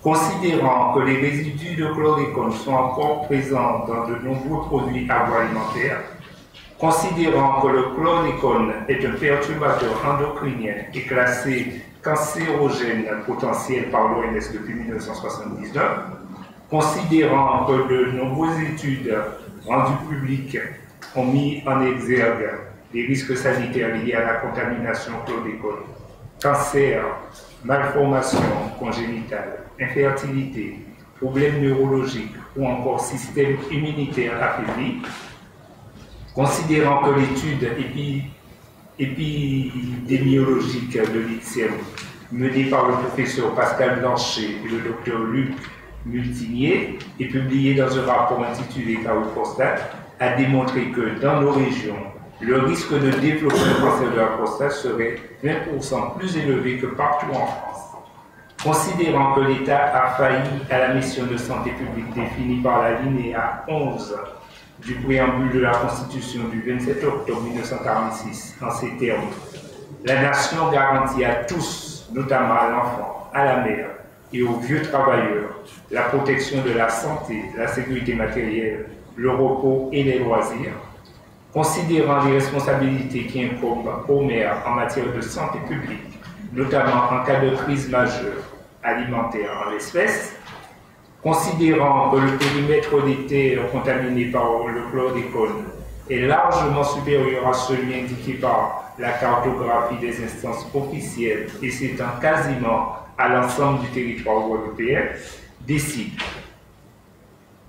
Considérant que les résidus de chlordécone sont encore présents dans de nombreux produits agroalimentaires, considérant que le chlordécone est un perturbateur endocrinien et classé cancérogène potentiel par l'OMS depuis 1979, considérant que de nombreuses études rendues publiques ont mis en exergue les risques sanitaires liés à la contamination chlordécone, cancer, malformation congénitale, infertilité, problèmes neurologiques ou encore système immunitaire affaibli, considérant que l'étude épidémiologique de l'INSERM menée par le professeur Pascal Blanchet et le docteur Luc Multinier et publiée dans un rapport intitulé Prostate a démontré que dans nos régions, le risque de développer le cancer de la prostate serait 20% plus élevé que partout en France. Considérant que l'État a failli à la mission de santé publique définie par la linéa 11 du préambule de la Constitution du 27 octobre 1946, en ces termes, la nation garantit à tous, notamment à l'enfant, à la mère et aux vieux travailleurs, la protection de la santé, la sécurité matérielle, le repos et les loisirs, considérant les responsabilités qui incombent aux maires en matière de santé publique, notamment en cas de crise majeure alimentaire en l'espèce, considérant que le périmètre des terres contaminées par le chlordécone est largement supérieur à celui indiqué par la cartographie des instances officielles et s'étend quasiment à l'ensemble du territoire guadeloupéen, décide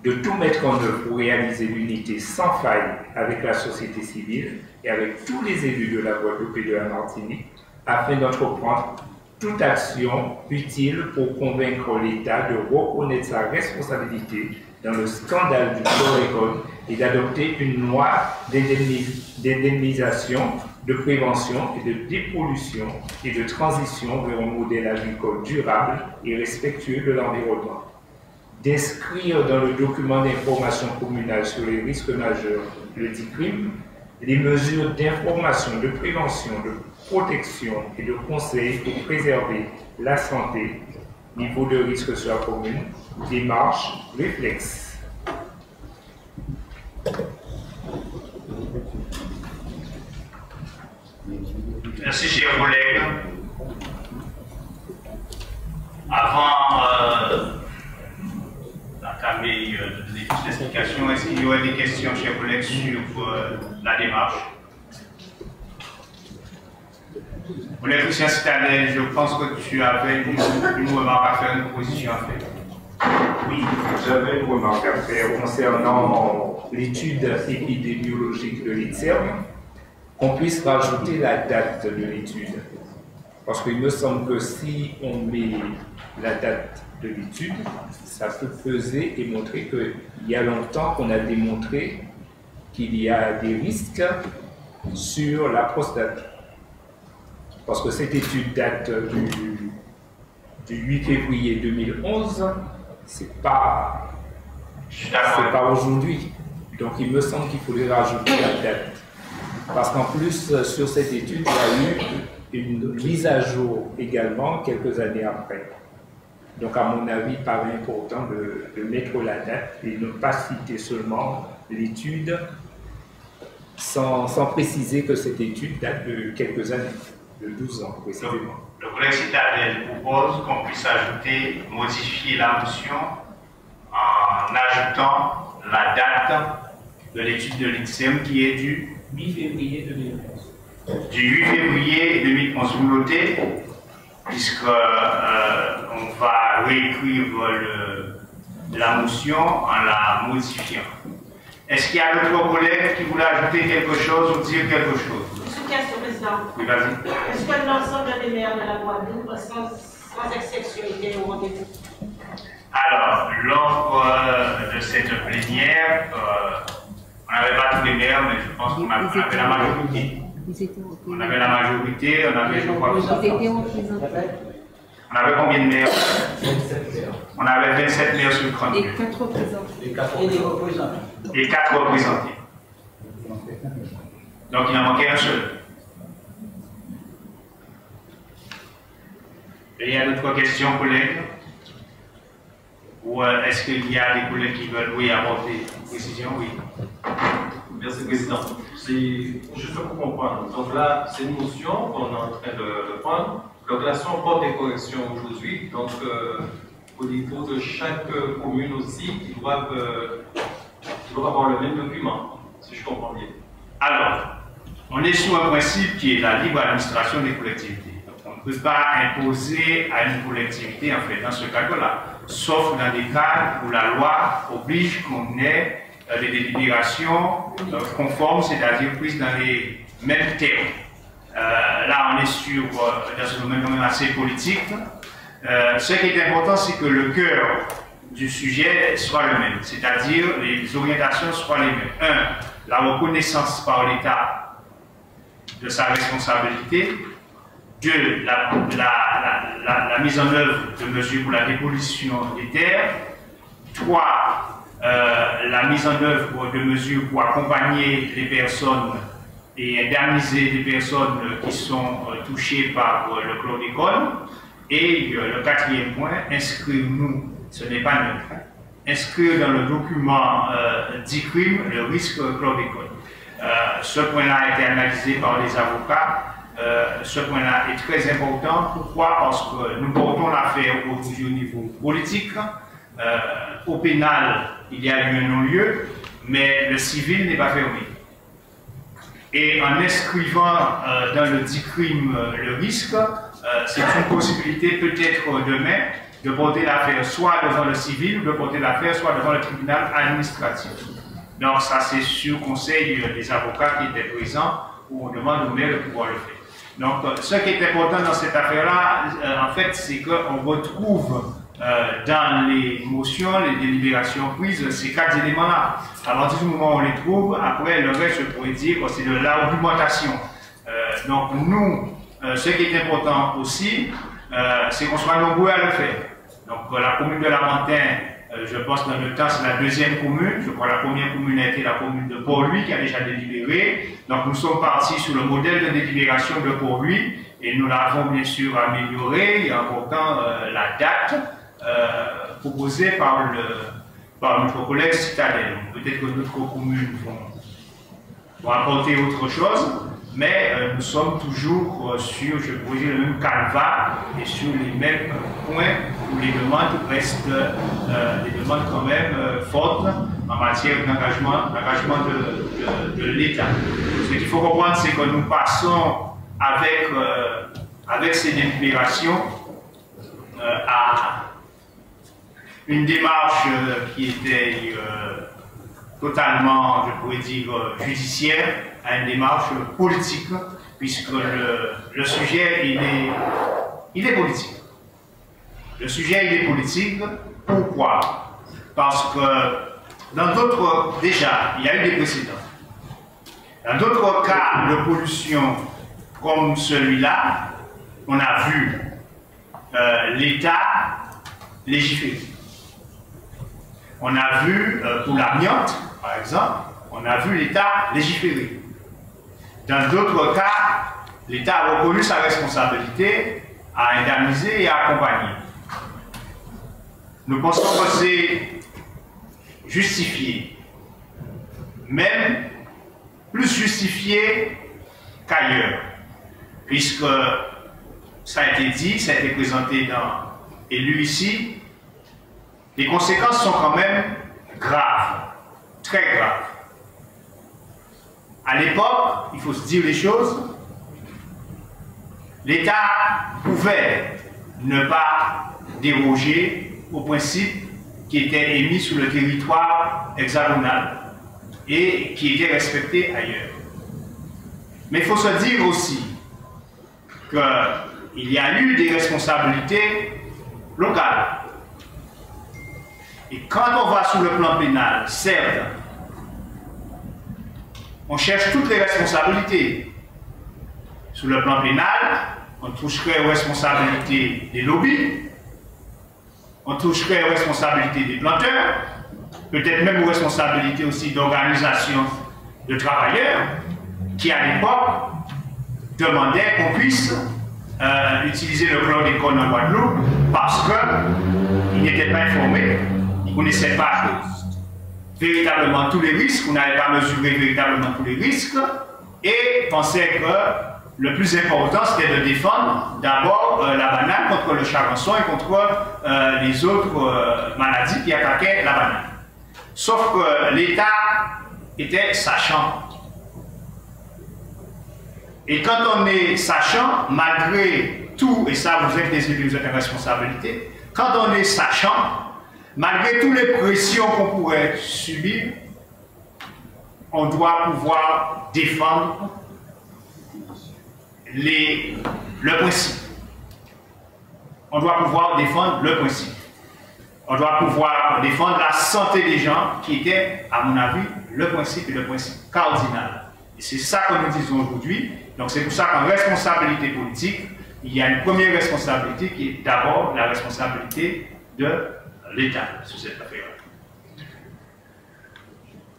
de tout mettre en œuvre pour réaliser l'unité sans faille avec la société civile et avec tous les élus de la Guadeloupe et de la Martinique afin d'entreprendre toute action utile pour convaincre l'État de reconnaître sa responsabilité dans le scandale du chlordécone et d'adopter une loi d'indemnisation, de prévention et de dépollution et de transition vers un modèle agricole durable et respectueux de l'environnement. D'inscrire dans le document d'information communale sur les risques majeurs, le DICRIM, les mesures d'information, de prévention, de protection et de conseil pour préserver la santé, niveau de risque sur la commune, démarche, réflexe. Merci, chers collègues. Avant d'entamer les explications, est-ce qu'il y aurait des questions, chers collègues, sur la démarche? Collègue Christian Citadel, je pense que tu avais une remarque à faire, une proposition à faire. Oui, j'avais une remarque à faire concernant l'étude épidémiologique de l'INSERM, qu'on puisse rajouter la date de l'étude. Parce qu'il me semble que si on met la date de l'étude, ça peut peser et montrer qu'il y a longtemps qu'on a démontré qu'il y a des risques sur la prostate. Parce que cette étude date du 8 février 2011, c'est pas aujourd'hui. Donc il me semble qu'il faudrait rajouter la date. Parce qu'en plus, sur cette étude, il y a eu une mise à jour également quelques années après. Donc à mon avis, il paraît important de mettre la date et ne pas citer seulement l'étude sans préciser que cette étude date de quelques années, de 12 ans précisément. le collègue Citadel propose qu'on puisse ajouter, modifier la motion en ajoutant la date de l'étude de l'INSEM qui est du 8 février 2011. Du 8 février 2011, vous notez, puisque on va réécrire la motion en la modifiant. Est-ce qu'il y a d'autres collègues qui voulaient ajouter quelque chose ou dire quelque chose? Une question, Président. Oui, vas-y. Est-ce que l'ensemble des maires de la Guadeloupe, sans exception, étaient au rendez-vous? Alors, lors de cette plénière, on n'avait pas tous les maires, mais je pense qu'on avait la majorité. On avait la majorité, on avait, je crois, on avait combien de maires? 27 maires. On avait 27 maires sur le 32. Et 4 représentés. Et 4 représentants. Et 4 représentés. Donc il en manquait un seul. Et il y a d'autres questions, collègues? Ou est-ce qu'il y a des collègues qui veulent apporter une précision? Oui. Merci, Président. C'est juste pour comprendre. Donc là, c'est une motion qu'on est en train de prendre. Donc là, si on porte des corrections aujourd'hui, donc au niveau de chaque commune aussi, ils doivent avoir le même document, si je comprends bien. Alors, on est sur un principe qui est la libre administration des collectivités. Donc, on ne peut pas imposer à une collectivité, en fait, dans ce cadre-là, sauf dans des cas où la loi oblige qu'on ait des délibérations conformes, c'est-à-dire prises dans les mêmes termes. Là, on est dans un domaine quand même assez politique. Ce qui est important, c'est que le cœur du sujet soit le même, c'est-à-dire les orientations soient les mêmes. 1. La reconnaissance par l'État de sa responsabilité. 2. La mise en œuvre de mesures pour la dépollution des terres. 3. La mise en œuvre de mesures pour accompagner les personnes et indemniser les personnes qui sont touchées par le chlordécone. Et le 4e point, inscrire-nous, ce n'est pas neutre, inscrire dans le document d'ICRIM le risque chlordécone. Ce point-là a été analysé par les avocats. Ce point-là est très important. Pourquoi? Parce que nous portons l'affaire aujourd'hui au niveau politique. Au pénal, il y a eu un non-lieu, mais le civil n'est pas fermé. Et en inscrivant dans le DICRIM le risque, c'est une possibilité peut-être demain de porter l'affaire soit devant le civil ou de porter l'affaire soit devant le tribunal administratif. Donc ça c'est sur conseil des avocats qui étaient présents où on demande au maire de pouvoir le faire. Donc ce qui est important dans cette affaire-là, en fait, c'est qu'on retrouve dans les motions, les délibérations prises, ces 4 éléments-là. À partir du moment où on les trouve, après le reste, je pourrais dire que c'est de l'argumentation. Donc nous, ce qui est important aussi, c'est qu'on soit nombreux à le faire. Donc la commune de Lamentin, je pense dans le temps, c'est la 2e commune. Je crois que la première commune a été la commune de Port-Louis qui a déjà délibéré. Donc nous sommes partis sur le modèle de délibération de Port-Louis et nous l'avons bien sûr amélioré en portant la date proposée par notre collègue Citadel. Peut-être que d'autres communes vont apporter autre chose, mais nous sommes toujours sur, je pourrais dire, le même calvaire et sur les mêmes points où les demandes restent des demandes quand même fortes en matière d'engagement de l'État. Ce qu'il faut comprendre, c'est que nous passons avec ces délibérations à une démarche qui était totalement, je pourrais dire, judiciaire, à une démarche politique, puisque le sujet, il est politique. Le sujet, il est politique. Pourquoi? Parce que dans d'autres, déjà, il y a eu des précédents. Dans d'autres cas de pollution comme celui-là, on a vu l'État légiférer. On a vu, pour l'amiante, par exemple, on a vu l'État légiférer. Dans d'autres cas, l'État a reconnu sa responsabilité à indemniser et à accompagner. Nous pensons que c'est justifié, même plus justifié qu'ailleurs, puisque ça a été dit, ça a été présenté et lu ici, les conséquences sont quand même graves, très graves. À l'époque, il faut se dire les choses, l'État pouvait ne pas déroger aux principes qui étaient émis sur le territoire hexagonal et qui étaient respectés ailleurs. Mais il faut se dire aussi qu'il y a eu des responsabilités locales. Et quand on va sur le plan pénal, certes, on cherche toutes les responsabilités. Sur le plan pénal, on toucherait aux responsabilités des lobbies, on toucherait aux responsabilités des planteurs, peut-être même aux responsabilités aussi d'organisations de travailleurs qui, à l'époque, demandaient qu'on puisse utiliser le chlordécone en Guadeloupe parce qu'ils n'étaient pas informés, ils ne connaissaient pas véritablement tous les risques, on n'avait pas mesuré véritablement tous les risques et pensaient que le plus important, c'était de défendre d'abord la banane contre le charançon et contre les autres maladies qui attaquaient la banane. Sauf que l'État était sachant. Et quand on est sachant, malgré tout, et ça vous êtes des élus, vous êtes en responsabilité, quand on est sachant, malgré toutes les pressions qu'on pourrait subir, on doit pouvoir défendre le principe. On doit pouvoir défendre le principe. On doit pouvoir défendre la santé des gens qui était, à mon avis, le principe et le principe cardinal. Et c'est ça que nous disons aujourd'hui. Donc c'est pour ça qu'en responsabilité politique, il y a une première responsabilité qui est d'abord la responsabilité de l'État sur cette affaire.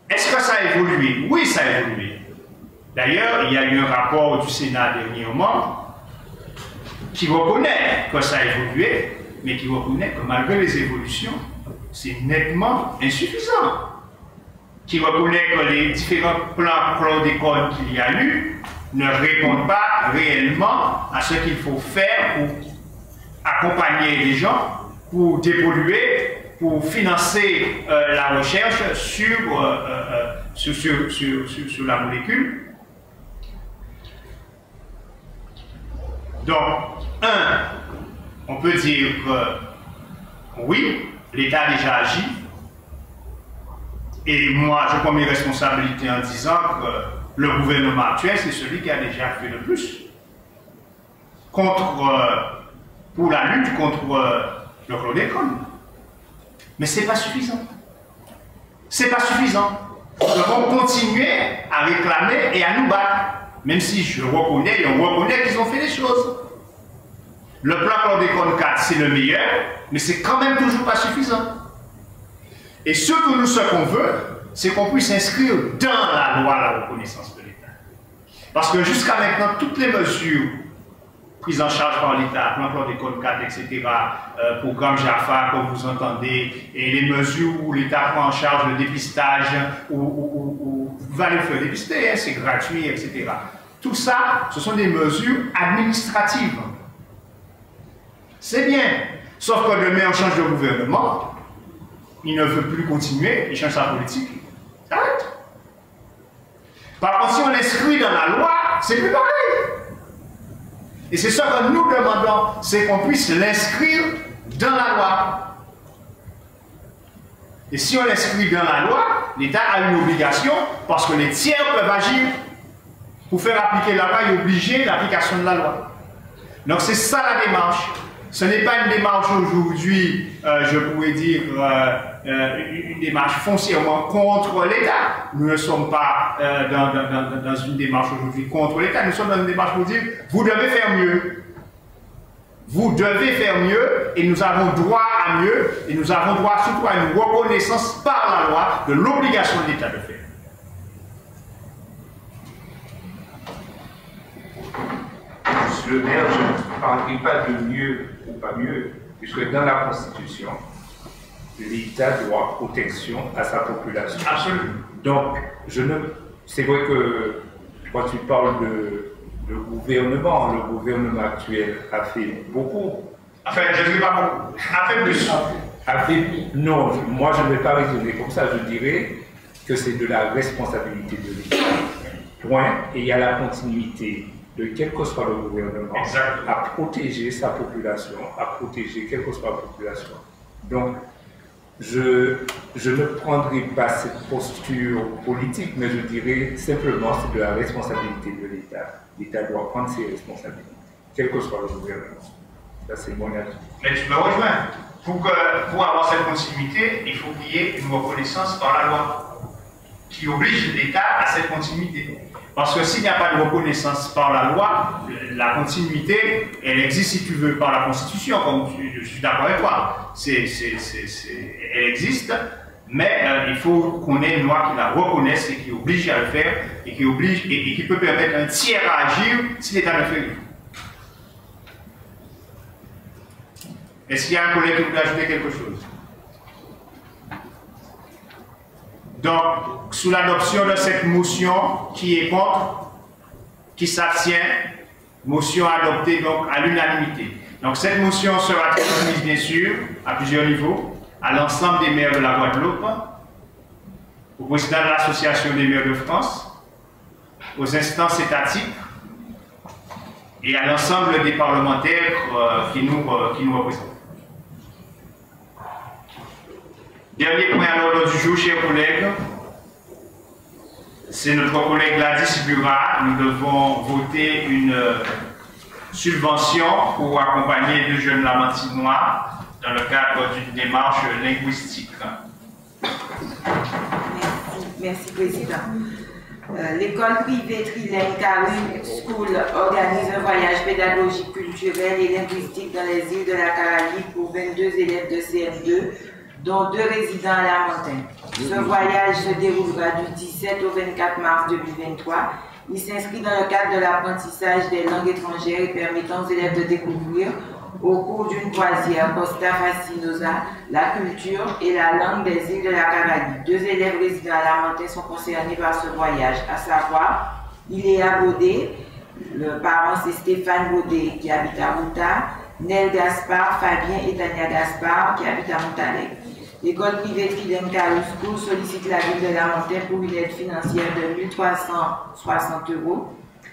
Est-ce que ça a évolué? Oui, ça a évolué. D'ailleurs, il y a eu un rapport du Sénat dernièrement qui reconnaît que ça a évolué, mais qui reconnaît que malgré les évolutions, c'est nettement insuffisant. Qui reconnaît que les différents plans chlordécone qu'il y a eu ne répondent pas réellement à ce qu'il faut faire pour accompagner les gens, pour dépolluer, pour financer la recherche sur la molécule. Donc, on peut dire que oui, l'État a déjà agi. Et moi, je prends mes responsabilités en disant que le gouvernement actuel, c'est celui qui a déjà fait le plus pour la lutte contre le chlordécone. Mais ce n'est pas suffisant. Ce n'est pas suffisant. Nous devons continuer à réclamer et à nous battre. Même si je reconnais et on reconnaît qu'ils ont fait des choses. Le plan chlordécone 4, c'est le meilleur, mais c'est quand même toujours pas suffisant. Et ce qu'on veut, c'est qu'on puisse inscrire dans la loi la reconnaissance de l'État. Parce que jusqu'à maintenant, toutes les mesures prises en charge par l'État, plan chlordécone 4, etc., programme Jaffa, comme vous entendez, et les mesures où l'État prend en charge le dépistage, où vous allez faire dépister, hein, c'est gratuit, etc. Tout ça, ce sont des mesures administratives. C'est bien. Sauf que demain, on change de gouvernement, il ne veut plus continuer, il change sa politique, arrête. Par contre, si on l'inscrit dans la loi, c'est plus pareil. Et c'est ça que nous demandons, c'est qu'on puisse l'inscrire dans la loi. Et si on l'inscrit dans la loi, l'État a une obligation, parce que les tiers peuvent agir pour faire appliquer la loi et obliger l'application de la loi. Donc c'est ça la démarche. Ce n'est pas une démarche aujourd'hui, je pourrais dire, une démarche foncièrement contre l'État. Nous ne sommes pas dans une démarche aujourd'hui contre l'État, nous sommes dans une démarche pour dire, vous devez faire mieux. Vous devez faire mieux et nous avons droit à mieux et nous avons droit surtout à une reconnaissance par la loi de l'obligation de l'État de faire. Monsieur le maire, je ne parlerai pas de mieux ou pas mieux, puisque dans la Constitution, l'État doit protection à sa population. Absolument. Donc, c'est vrai que quand tu parles le gouvernement actuel a fait beaucoup. Enfin, je ne dis pas beaucoup. A fait plus. Non, moi je ne vais pas raisonner comme ça, je dirais que c'est de la responsabilité de l'État. Point. Et il y a la continuité de quel que soit le gouvernement à protéger sa population, à protéger quelle que soit la population. Donc, je ne prendrai pas cette posture politique, mais je dirais simplement c'est de la responsabilité de l'État. L'État doit prendre ses responsabilités, quel que soit le gouvernement. Ça, c'est mon avis. Mais tu me rejoins. Pour avoir cette continuité, il faut qu'il y ait une reconnaissance par la loi qui oblige l'État à cette continuité. Parce que s'il n'y a pas de reconnaissance par la loi, la continuité, elle existe si tu veux par la Constitution, comme je suis d'accord avec toi. Elle existe, mais il faut qu'on ait une loi qui la reconnaisse et qui oblige à le faire et qui peut permettre un tiers à agir si l'État ne fait rien. Est-ce qu'il y a un collègue qui voulait ajouter quelque chose? Donc, sous l'adoption de cette motion, qui est contre, qui s'abstient, motion adoptée donc à l'unanimité. Donc, cette motion sera transmise, bien sûr, à plusieurs niveaux, à l'ensemble des maires de la Guadeloupe, au président de l'Association des maires de France, aux instances étatiques et à l'ensemble des parlementaires qui nous représentent. Dernier point à l'ordre du jour, chers collègues, c'est notre collègue Gladys Burat. Nous devons voter une subvention pour accompagner 2 jeunes Lamantinois dans le cadre d'une démarche linguistique. Merci Président. L'école privée Trilène Caribbean School organise un voyage pédagogique, culturel et linguistique dans les îles de la Caraïbe pour 22 élèves de CM2, dont 2 résidents à Lamentin. Ce voyage se déroulera du 17 au 24 mars 2023. Il s'inscrit dans le cadre de l'apprentissage des langues étrangères et permettant aux élèves de découvrir, au cours d'une croisière Costa Fascinosa, la culture et la langue des îles de la Caraïbe. 2 élèves résidents à Lamentin sont concernés par ce voyage, à savoir Iléa Baudet, le parent c'est Stéphane Baudet qui habite à Mouta, Nel Gaspard, Fabien et Tania Gaspard qui habitent à Montalegre. L'école privée Trilène Caribbean School sollicite la ville de Lamentin pour une aide financière de 1 360 €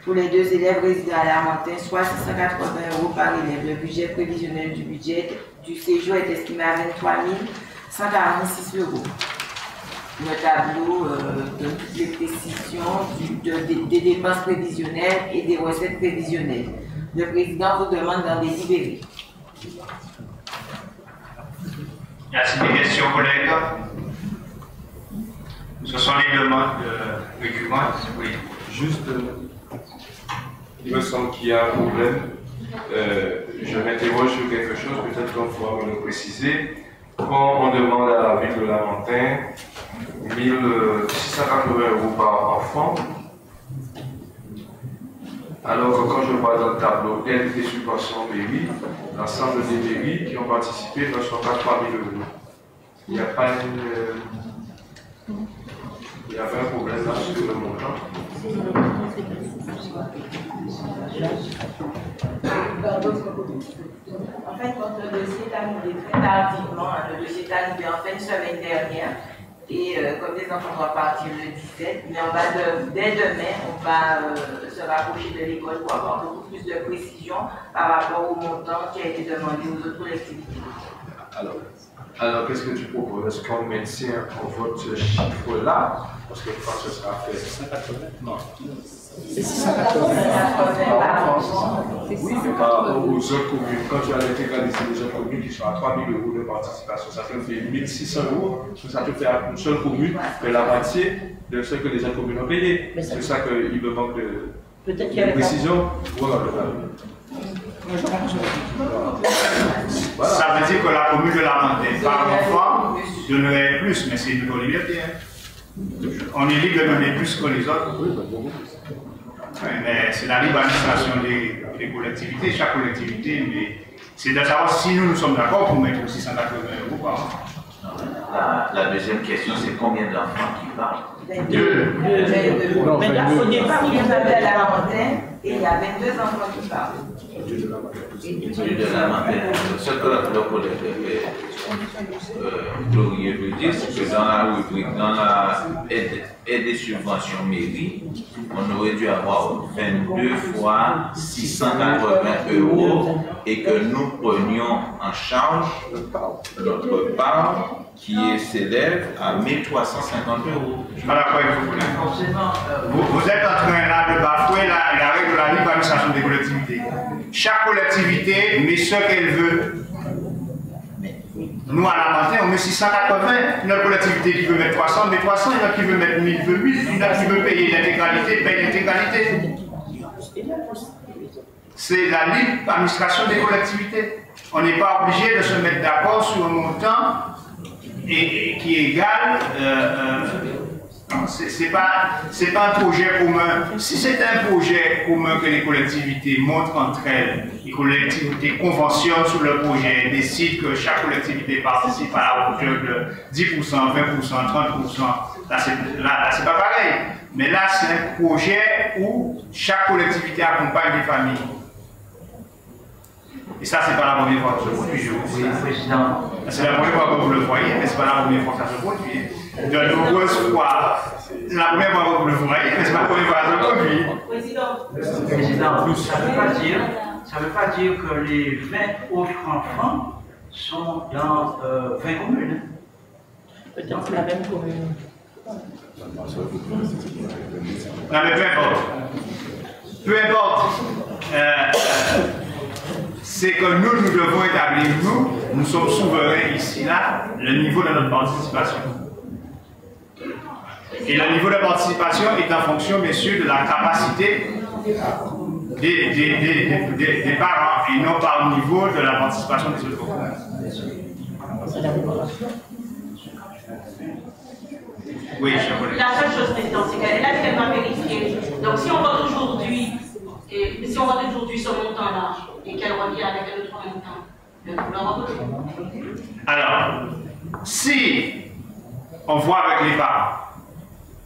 pour les 2 élèves résidents à Lamentin, soit 680 € par élève. Le budget prévisionnel du séjour est estimé à 23 146 €. Le tableau donne toutes les précisions des dépenses prévisionnelles et des recettes prévisionnelles. Le président vous demande d'en délibérer. Y a-t-il des questions, collègues? Ce sont les demandes récurrentes. Oui. Juste, il me semble qu'il y a un problème. Je m'interroge sur quelque chose, peut-être qu'on pourra me le préciser. Quand on demande à la ville de Lamentin 1 680 € par enfant, alors que quand je vois dans le tableau aide et subventions mairie, l'ensemble des mairies qui ont participé ne sont pas 3 000 €. Il n'y a pas il y avait un problème là sur le montant. En fait, quand le dossier est arrivé très tardivement, le dossier est arrivé en fin de semaine dernière, et comme les enfants doivent partir le 17, mais on va dès demain, on va se rapprocher de l'école pour avoir beaucoup plus de précision par rapport au montant qui a été demandé aux autres collectivités. Alors qu'est-ce que tu proposes? Est-ce qu'on maintient en vote ce chiffre-là? Parce que quand ce sera fait. 680? Non. C'est 680. Oui, mais par rapport aux autres communes, quand tu as l'intégralité des autres communes qui sont à 3 000 € de participation, ça te fait 1 600 €, ça te fait à une seule commune, mais la moitié de ce que les autres communes ont payé. C'est ça qu'il me manque de précision. Voilà. Ça veut dire que la commune de Lamentin, par enfant, donnerait plus, mais c'est une liberté. On est libre de donner plus que les autres. Mais c'est la libre administration des collectivités, chaque collectivité. Mais c'est de savoir si nous sommes d'accord pour mettre 680 € par an. La deuxième question, c'est combien d'enfants qui parlent? 2. Au départ, il y en avait à Lamentin Et il y a 22 enfants qui parlent. Ce que le collègue Glorieux veut dire, c'est que dans la rubrique, dans la aide et subventions mairie, on aurait dû avoir 22 fois 680 € et que nous prenions en charge notre part qui s'élève à 1350 €. Je suis pas d'accord avec vous. Vous êtes en train là de bafouer la règle de la libre administration des collectivités. Chaque collectivité met ce qu'elle veut. Nous, à la Montagne, on met 680. Une autre collectivité qui veut mettre 300, met 300. Une autre qui veut mettre 1000, veut 1000. Une autre qui veut payer l'intégralité, paye l'intégralité. C'est la libre administration des collectivités. On n'est pas obligé de se mettre d'accord sur un montant et qui est égal. C'est pas un projet commun. Si c'est un projet commun que les collectivités montrent entre elles, les collectivités conventionnent sur le projet, décident que chaque collectivité participe à la hauteur de 10%, 20%, 30%, là c'est pas pareil. Mais là c'est un projet où chaque collectivité accompagne des familles. Et ça, c'est pas la première fois que ça se produit, je vous dis. C'est la première fois que vous le voyez, mais c'est pas la première fois que ça se produit. De nombreuses fois, c'est la première fois que vous le voyez, mais c'est pas la première fois que ça se produit. Président, ça veut pas dire que les 20 autres enfants sont dans 20 communes. Dans la même commune. Non, mais peu importe. Peu importe. C'est que nous devons établir, nous sommes souverains ici, là, le niveau de notre participation. Et le niveau de participation est en fonction, messieurs, de la capacité des parents et non par le niveau de la participation des autres groupes. Oui, je connais. La seule chose, président, c'est qu'elle a dit qu'elle va vérifier. Donc si on vote aujourd'hui, ce montant-là, et qu'elle revient avec un autre montant, le gouvernement. Alors, si on voit avec les parents,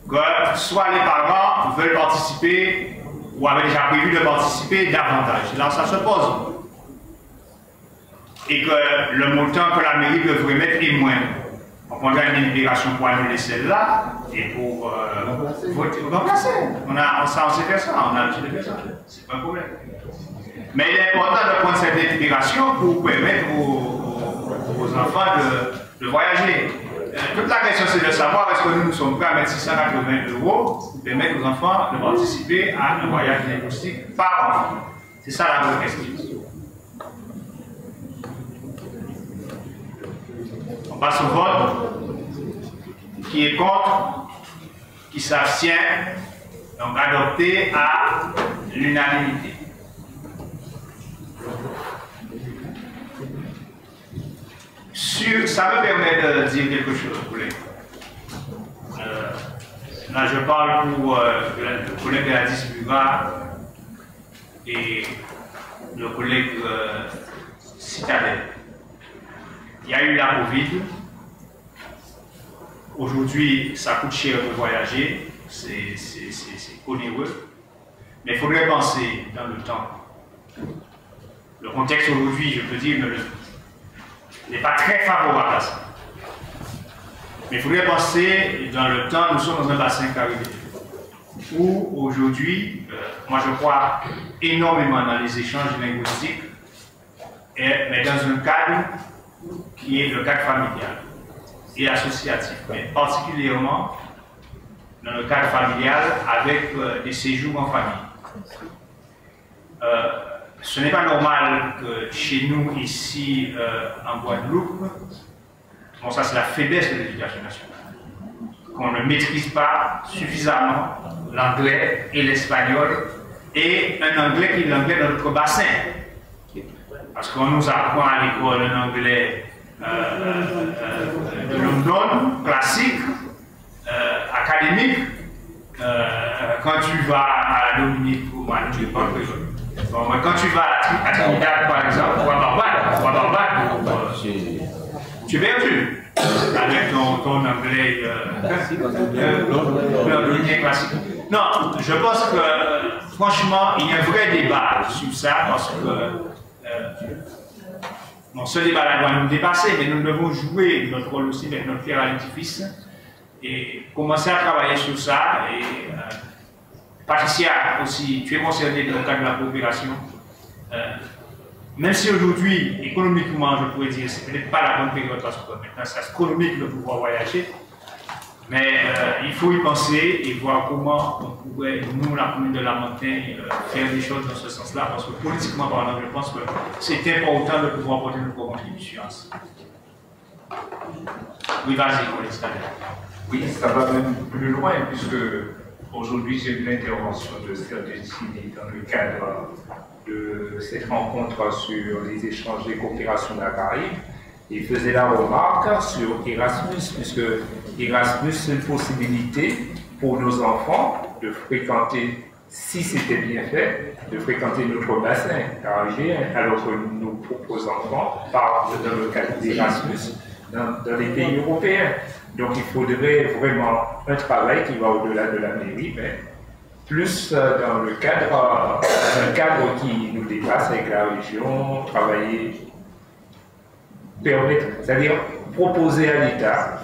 que soit les parents veulent participer ou avaient déjà prévu de participer davantage, là ça se pose. Et que le montant que la mairie devrait mettre est moins. On prendra une délibération pour annuler celle-là et pour voter, remplacer. On sait faire ça, on a l'habitude de faire ça. C'est pas un problème. Mais il est important de prendre cette délibération pour permettre aux enfants de voyager. Toute la question c'est de savoir est-ce que nous sommes prêts à mettre 680 € pour permettre aux enfants de participer à un voyage linguistique par enfant. C'est ça la vraie question. On passe au vote. Qui est contre, qui s'abstient, donc adopté à l'unanimité. Ça me permet de dire quelque chose, collègue. Là, je parle pour le collègue de la Dispura et le collègue Citadel. Il y a eu la Covid. Aujourd'hui, ça coûte cher de voyager, c'est onéreux. Mais il faudrait penser dans le temps. Le contexte aujourd'hui, je peux dire, n'est pas très favorable à ça. Mais il faudrait penser dans le temps, nous sommes dans un bassin caribéen. Où aujourd'hui, moi je crois énormément dans les échanges linguistiques, mais dans un cadre qui est le cadre familial et associatif, mais particulièrement dans le cadre familial avec des séjours en famille. Ce n'est pas normal que chez nous, ici, en Guadeloupe, bon ça c'est la faiblesse de l'éducation nationale, qu'on ne maîtrise pas suffisamment l'anglais et l'espagnol, et un anglais qui est l'anglais de notre bassin. Parce qu'on nous apprend à l'école un anglais de London, classique, académique. Quand tu vas à la Dominique ou à quand tu vas à Trinidad par exemple, ou à Barbade, tu es perdu avec ton anglais classique. Non, je pense que, franchement, il y a un vrai débat sur ça, parce que bon, ce débat-là doit nous dépasser, mais nous devons jouer notre rôle aussi avec notre père à l'édifice et commencer à travailler sur ça. Et Patricia aussi, tu es concernée dans le cadre de la coopération. Même si aujourd'hui, économiquement, je pourrais dire, c'est peut-être pas la bonne période parce que maintenant c'est astronomique de pouvoir voyager, mais il faut y penser et voir comment on pourrait, nous, la commune de La Montagne, faire des choses dans ce sens-là, parce que politiquement parlant, je pense que c'est important de pouvoir porter notre contribution à ça. Oui, vas-y, Paul. Oui, ça va même plus loin, puisque aujourd'hui j'ai eu l'intervention de Serge Chili dans le cadre de cette rencontre sur les échanges des coopérations de la Caraïbe. Il faisait la remarque sur Erasmus, puisque Erasmus, c'est une possibilité pour nos enfants de fréquenter, si c'était bien fait, de fréquenter notre bassin caribéen, alors que nos propres enfants partent dans le cadre d'Erasmus dans les pays européens. Donc il faudrait vraiment un travail qui va au-delà de la mairie, mais plus dans le cadre, un cadre qui nous dépasse avec la région, travailler, permettre, c'est-à-dire proposer à l'État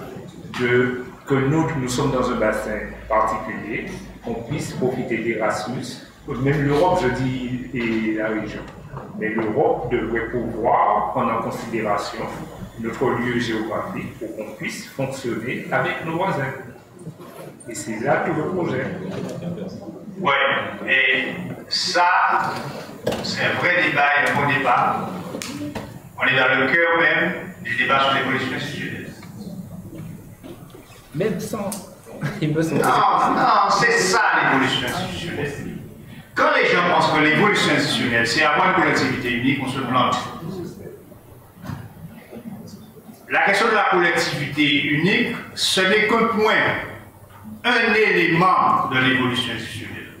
que nous sommes dans un bassin particulier, qu'on puisse profiter d'Erasmus, même l'Europe, je dis, et la région. Mais l'Europe devrait pouvoir prendre en considération notre lieu géographique pour qu'on puisse fonctionner avec nos voisins. Et c'est là tout le projet. Oui, et ça, c'est un vrai débat et un bon débat. On est dans le cœur même du débat sur l'évolution institutionnelle. Même sans. Non, c'est ça l'évolution institutionnelle. Quand les gens pensent que l'évolution institutionnelle, c'est avoir une collectivité unique, on se plante. La question de la collectivité unique, ce n'est qu'un point, un élément de l'évolution institutionnelle.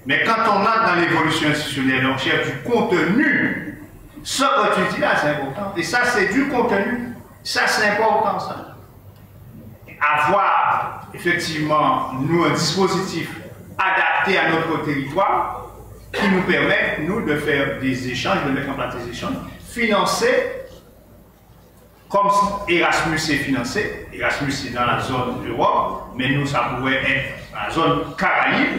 Mais quand on entre dans l'évolution institutionnelle, on cherche du contenu. Ce que tu dis là, c'est important. Et ça, c'est du contenu. Ça, c'est important, ça. Avoir, effectivement, nous, un dispositif adapté à notre territoire qui nous permet, nous, de faire des échanges, de mettre en place des échanges, financés comme Erasmus est financé. Erasmus est dans la zone Europe, mais nous, ça pourrait être dans la zone Caraïbe,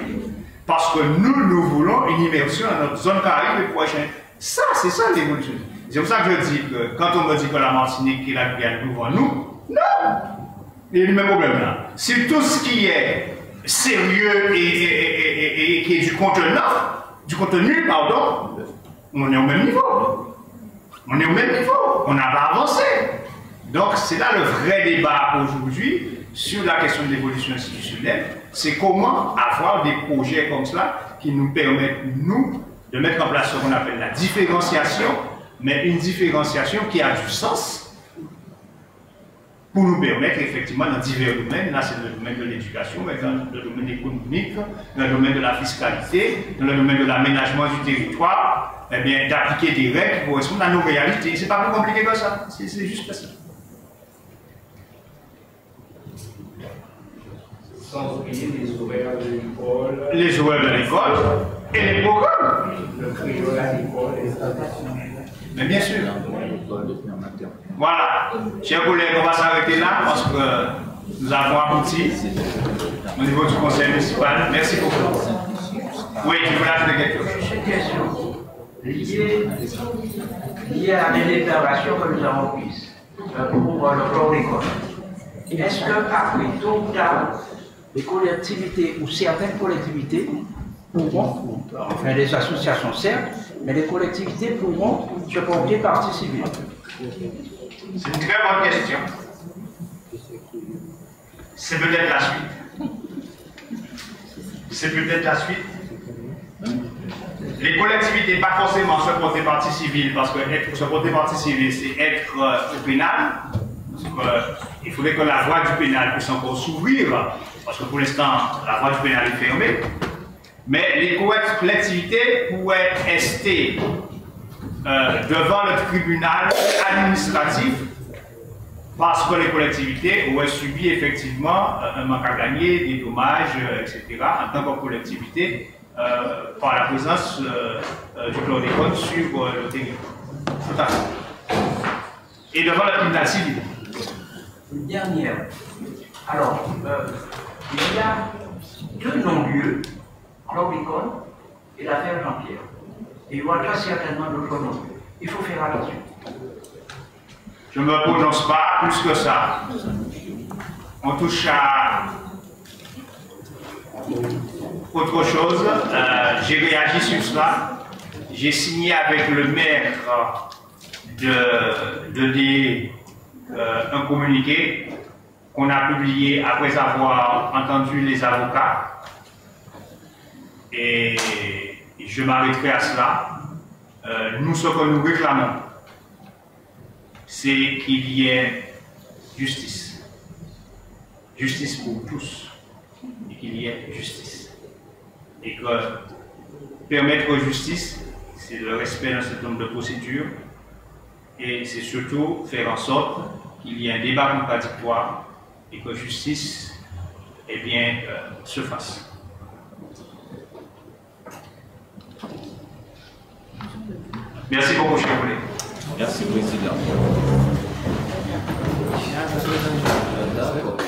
parce que nous voulons une immersion dans notre zone Caraïbe prochaine. Ça, c'est ça l'évolution. C'est pour ça que je dis que quand on me dit que la Martinique et la Guyane devant nous, non! Il y a le même problème là. C'est tout ce qui est sérieux et qui est du contenu, pardon, on est au même niveau. On est au même niveau. On n'a pas avancé. Donc c'est là le vrai débat aujourd'hui sur la question de l'évolution institutionnelle. C'est comment avoir des projets comme cela qui nous permettent, nous, de mettre en place ce qu'on appelle la différenciation, mais une différenciation qui a du sens pour nous permettre effectivement dans divers domaines, là c'est le domaine de l'éducation, mais dans le domaine économique, dans le domaine de la fiscalité, dans le domaine de l'aménagement du territoire, eh bien d'appliquer des règles qui correspondent à nos réalités. C'est pas plus compliqué que ça, c'est juste ça. Sans oublier les horaires de l'école. Les horaires de l'école et les programmes. Le créole à l'école et ça. Mais bien sûr. Voilà. Chers collègues, on va s'arrêter là parce que nous avons abouti au niveau du conseil municipal. Merci beaucoup. Oui, tu voulais ajouter quelque chose? Une question liée à les interventions que nous avons prises pour le chlordécone. Est-ce qu'après, tôt ou tard, les collectivités ou certaines collectivités pourront, enfin les associations certes, mais les collectivités pourront se porter partie civile? C'est une très bonne question. C'est peut-être la suite. C'est peut-être la suite. Les collectivités, pas forcément se porter partie civile, parce que se porter partie civile, c'est être au pénal. Il faudrait que la voie du pénal puisse encore s'ouvrir, parce que pour l'instant, la voie du pénal est fermée. Mais les collectivités pourraient rester devant le tribunal administratif parce que les collectivités auraient subi effectivement un manque à gagner, des dommages, etc., en tant que collectivité, par la présence du chlordécone sur le territoire. Tout à fait. Et devant le tribunal civil. Une dernière. Alors, il y a deux non-lieux, chlordécone et l'affaire Jean-Pierre. Et il y aura très certainement d'autres non-lieux. Il faut faire attention. Je ne me prononce pas plus que ça. On touche à autre chose. J'ai réagi sur cela. J'ai signé avec le maire de donner un communiqué qu'on a publié après avoir entendu les avocats. Et je m'arrêterai à cela. Nous, ce que nous réclamons, c'est qu'il y ait justice. Justice pour tous. Et qu'il y ait justice. Et que permettre justice, c'est le respect d'un certain nombre de procédures. Et c'est surtout faire en sorte qu'il y ait un débat contradictoire et que justice se fasse. Merci beaucoup, chers collègues. Merci, Président. D'accord.